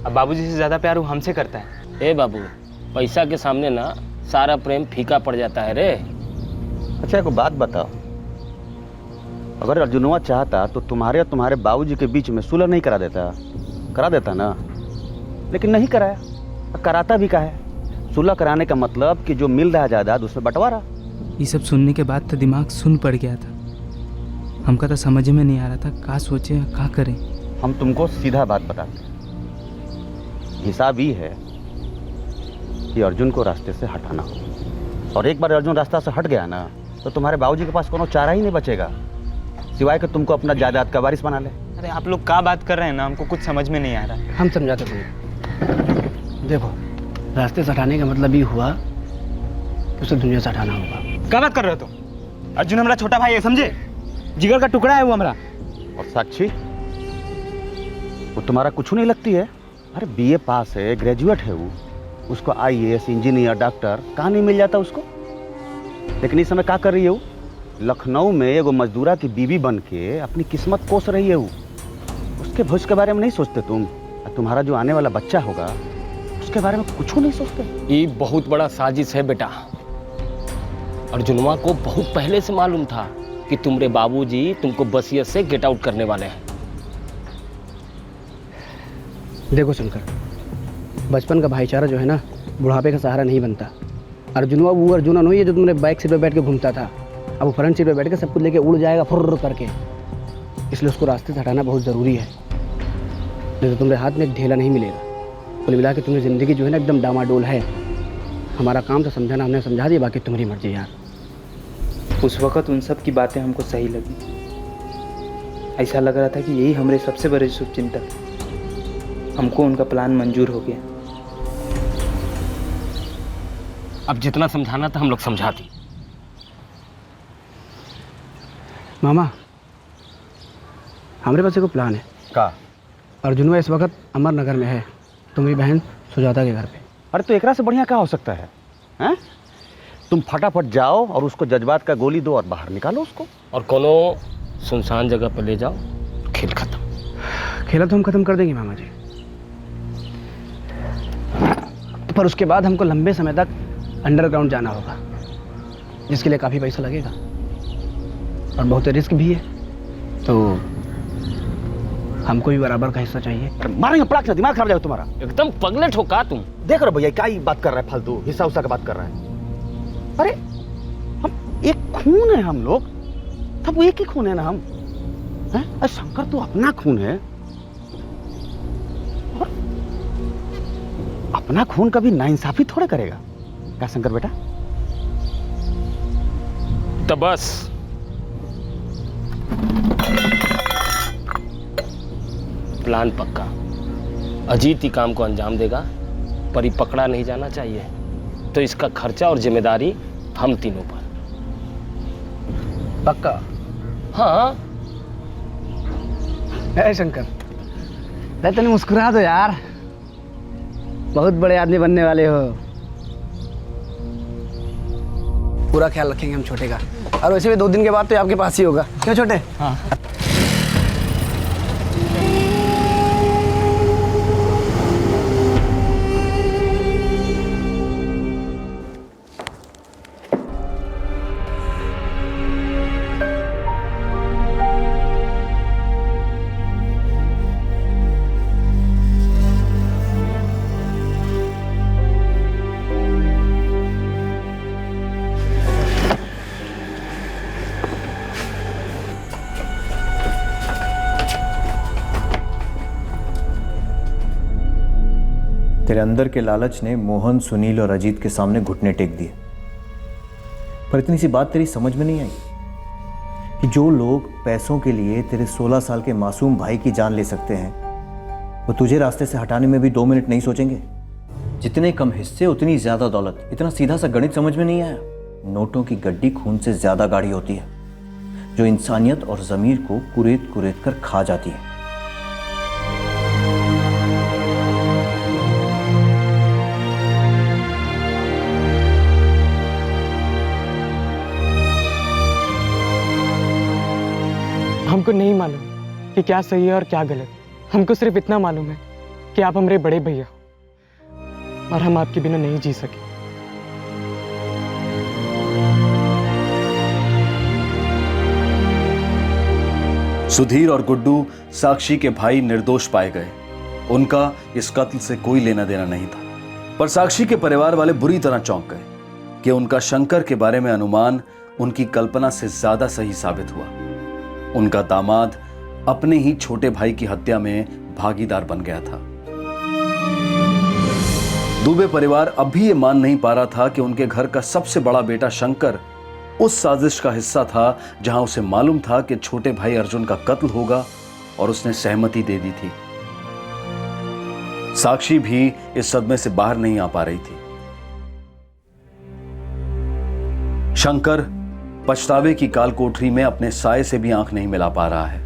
Speaker 2: अब बाबूजी से ज़्यादा प्यार वो हमसे करता है।
Speaker 23: ए बाबू, पैसा के सामने ना सारा प्रेम फीका पड़ जाता है रे।
Speaker 13: अच्छा एक बात बताओ, अगर अर्जुनवा चाहता तो तुम्हारे और तुम्हारे बाबूजी के बीच में सुलह नहीं करा देता? करा देता ना, लेकिन नहीं कराया। कराता भी क्या है? सुलह कराने का मतलब कि जो मिल रहा है जायदाद उसमें बंटवारा।
Speaker 2: ये सब सुनने के बाद तो दिमाग सुन पड़ गया था। हमका तो समझ में नहीं आ रहा था क्या सोचे क्या करें।
Speaker 13: हम तुमको सीधा बात बताते हैं। हिसाब ये है कि अर्जुन को रास्ते से हटाना हो, और एक बार अर्जुन रास्ता से हट गया ना, तो तुम्हारे बाबूजी के पास कोनो चारा ही नहीं बचेगा सिवाय कि तुमको अपना जायदाद का वारिस बना ले।
Speaker 2: अरे आप लोग क्या बात कर रहे हैं ना, हमको कुछ समझ में नहीं आ रहा।
Speaker 11: हम समझाते तुम्हें। देखो, रास्ते से हटाने का मतलब ये हुआ कि उसे दुनिया से हटाना होगा।
Speaker 2: क्या बात कर रहे हो तुम? अर्जुन हमारा छोटा भाई है, समझे? जिगर का टुकड़ा है वो हमारा।
Speaker 13: और साक्षी, वो तुम्हारा कुछ नहीं लगती है? अरे बीए पास है, ग्रेजुएट है वो, उसको आईएएस, इंजीनियर, डॉक्टर कहाँ नहीं मिल जाता उसको? लेकिन इस समय क्या कर रही है वो? लखनऊ में एगो मजदूरा की बीवी बन के अपनी किस्मत कोस रही है वो। उसके भविष्य के बारे में नहीं सोचते तुम? तुम्हारा जो आने वाला बच्चा होगा उसके बारे में कुछ नहीं सोचते?
Speaker 23: ये बहुत बड़ा साजिश है बेटा। अर्जुनवा को बहुत पहले से मालूम था कि तुम्हारे बाबूजी तुमको बसियत से गेट आउट करने वाले हैं।
Speaker 11: देखो शंकर, बचपन का भाईचारा जो है ना, बुढ़ापे का सहारा नहीं बनता। अर्जुनवा वो अर्जुना नहीं है जो तुमने बाइक सीट पे बैठ के घूमता था। अब वो फ्रंट सीट पे बैठ के सब कुछ लेके उड़ जाएगा फुर्र करके। इसलिए उसको रास्ते से हटाना बहुत ज़रूरी है, नहीं तो तुम्हारे हाथ में एक ढेला नहीं मिलेगा। कुल मिला के तुम्हारी ज़िंदगी जो है ना एकदम डामाडोल है। हमारा काम तो समझाना, हमने समझा दिया, बाकी तुम्हारी मर्जी यार।
Speaker 2: उस वक़्त उन सब की बातें हमको सही लगी। ऐसा लग रहा था कि यही हमारे सबसे बड़े शुभचिंतक। हमको उनका प्लान मंजूर हो गया।
Speaker 23: अब जितना समझाना था हम लोग समझा दी।
Speaker 11: मामा, हमारे पास एक प्लान है।
Speaker 13: का?
Speaker 11: अर्जुनवा इस वक्त अमरनगर में है, तुम्हारी बहन सुजाता के घर पे।
Speaker 13: अरे तो एकरा से बढ़िया क्या हो सकता है? हैं? तुम फटाफट जाओ और उसको जज्बात का गोली दो और बाहर निकालो उसको।
Speaker 23: और कोनो सुनसान जगह पर ले जाओ, खेल खत्म।
Speaker 11: खेला तो हम खत्म कर देंगे मामा जी, पर उसके बाद हमको लंबे समय तक अंडरग्राउंड जाना होगा, जिसके लिए काफ़ी पैसा लगेगा और बहुत रिस्क भी है। तो हमको भी बराबर का हिस्सा चाहिए।
Speaker 13: मारेंगे पड़ाक से, दिमाग खराब जाएगा तुम्हारा।
Speaker 23: एकदम पगले ठोका तुम।
Speaker 13: देख रहे भैया क्या ही बात कर रहा है, फालतू हिस्सा उस्सा का बात कर रहा है। अरे हम एक खून है हम लोग, तब वो एक ही खून है ना हम हैं? अरे शंकर तो अपना खून है, और अपना खून कभी नाइंसाफी थोड़े करेगा क्या शंकर बेटा?
Speaker 23: तो बस प्लान पक्का। अजीत ही काम को अंजाम देगा, पर ये पकड़ा नहीं जाना चाहिए। तो इसका खर्चा और जिम्मेदारी हम तीनों पर।
Speaker 11: पक्का?
Speaker 23: हाँ।
Speaker 11: ए शंकर, तने मुस्कुरा दो यार, बहुत बड़े आदमी बनने वाले हो। पूरा ख्याल रखेंगे हम छोटे का, और वैसे भी 2 दिन के बाद तो आपके पास ही होगा, क्यों छोटे? हाँ।
Speaker 17: तेरे अंदर के लालच ने मोहन, सुनील और अजीत के सामने घुटने टेक दिए, पर इतनी सी बात तेरी समझ में नहीं आई कि जो लोग पैसों के लिए तेरे 16 साल के मासूम भाई की जान ले सकते हैं, वो तुझे रास्ते से हटाने में भी 2 मिनट नहीं सोचेंगे। जितने कम हिस्से उतनी ज्यादा दौलत। इतना सीधा सा गणित समझ में नहीं आया? नोटों की गड्डी खून से ज्यादा गाढ़ी होती है, जो इंसानियत और जमीर को कुरेद कुरेद कर खा जाती है।
Speaker 1: हमको नहीं मालूम कि क्या सही है और क्या गलत। हमको सिर्फ इतना मालूम है कि आप हमारे बड़े भैया हो और हम आपके बिना नहीं जी सके।
Speaker 8: सुधीर और गुड्डू साक्षी के भाई निर्दोष पाए गए। उनका इस कत्ल से कोई लेना देना नहीं था, पर साक्षी के परिवार वाले बुरी तरह चौंक गए कि उनका शंकर के बारे में अनुमान उनकी कल्पना से ज्यादा सही साबित हुआ। उनका दामाद अपने ही छोटे भाई की हत्या में भागीदार बन गया था। दुबे परिवार अब भी ये मान नहीं पा रहा था कि उनके घर का सबसे बड़ा बेटा शंकर उस साजिश का हिस्सा था जहां उसे मालूम था कि छोटे भाई अर्जुन का कत्ल होगा, और उसने सहमति दे दी थी। साक्षी भी इस सदमे से बाहर नहीं आ पा रही थी। शंकर पछतावे की काल कोठरी में अपने साये से भी आंख नहीं मिला पा रहा है।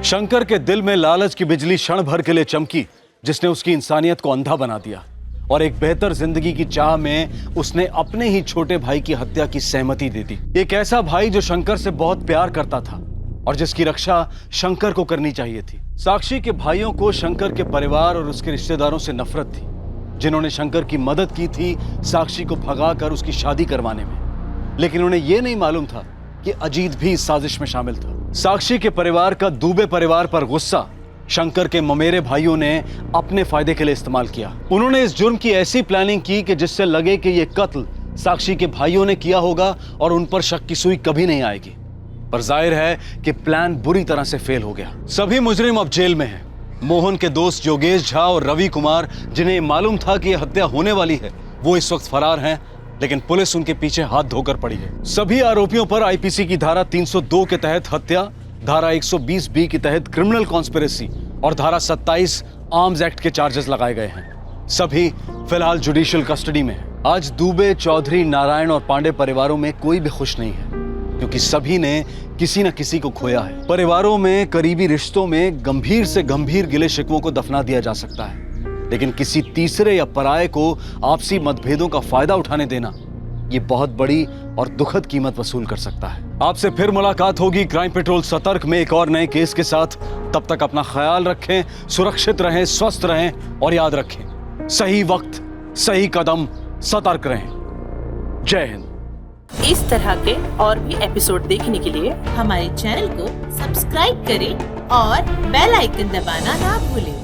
Speaker 8: शंकर के दिल में लालच की बिजली क्षण भर के लिए चमकी, जिसने उसकी इंसानियत को अंधा बना दिया और एक बेहतर जिंदगी की चाह में उसने अपने ही छोटे भाई की हत्या की सहमति दे दी। एक ऐसा भाई जो शंकर से बहुत प्यार करता था और जिसकी रक्षा शंकर को करनी चाहिए थी। साक्षी के भाइयों को शंकर के परिवार और उसके रिश्तेदारों से नफरत थी, जिन्होंने शंकर की मदद की थी साक्षी को भगाकर उसकी शादी करवाने में। लेकिन उन्हें यह नहीं मालूम था कि अजीत भी इस साजिश में शामिल था। साक्षी के परिवार का दुबे परिवार पर गुस्सा शंकर के ममेरे भाइयों ने अपने फायदे के लिए इस्तेमाल किया। उन्होंने इस जुर्म की ऐसी प्लानिंग की कि जिससे लगे कि यह कत्ल साक्षी के भाइयों ने किया होगा और उन पर शक की सुई कभी नहीं आएगी। पर जाहिर है कि प्लान बुरी तरह से फेल हो गया। सभी मुजरिम अब जेल में हैं। मोहन के दोस्त योगेश झा और रवि कुमार, जिन्हें मालूम था कि यह हत्या होने वाली है, वो इस वक्त फरार हैं, लेकिन पुलिस उनके पीछे हाथ धोकर पड़ी है। सभी आरोपियों पर आईपीसी की धारा 302 के तहत हत्या, धारा 120 के तहत क्रिमिनल कॉन्स्पिरेसी और धारा 27 आर्म्स एक्ट के चार्जेस लगाए गए हैं। सभी फिलहाल जुडिशियल कस्टडी में हैं। आज दुबे, चौधरी, नारायण और पांडे परिवारों में कोई भी खुश नहीं है, क्योंकि सभी ने किसी न किसी को खोया है। परिवारों में, करीबी रिश्तों में गंभीर से गंभीर गिले शिकवों को दफना दिया जा सकता है, लेकिन किसी तीसरे या पराये को आपसी मतभेदों का फायदा उठाने देना, ये बहुत बड़ी और दुखद कीमत वसूल कर सकता है। आपसे फिर मुलाकात होगी क्राइम पेट्रोल सतर्क में एक और नए केस के साथ। तब तक अपना ख्याल रखें, सुरक्षित रहें, स्वस्थ रहें और याद रखें, सही वक्त, सही कदम, सतर्क रहें। जय हिंद।
Speaker 16: इस तरह के और भी एपिसोड देखने के लिए हमारे चैनल को सब्सक्राइब करें और बेल आइकन दबाना ना भूलें।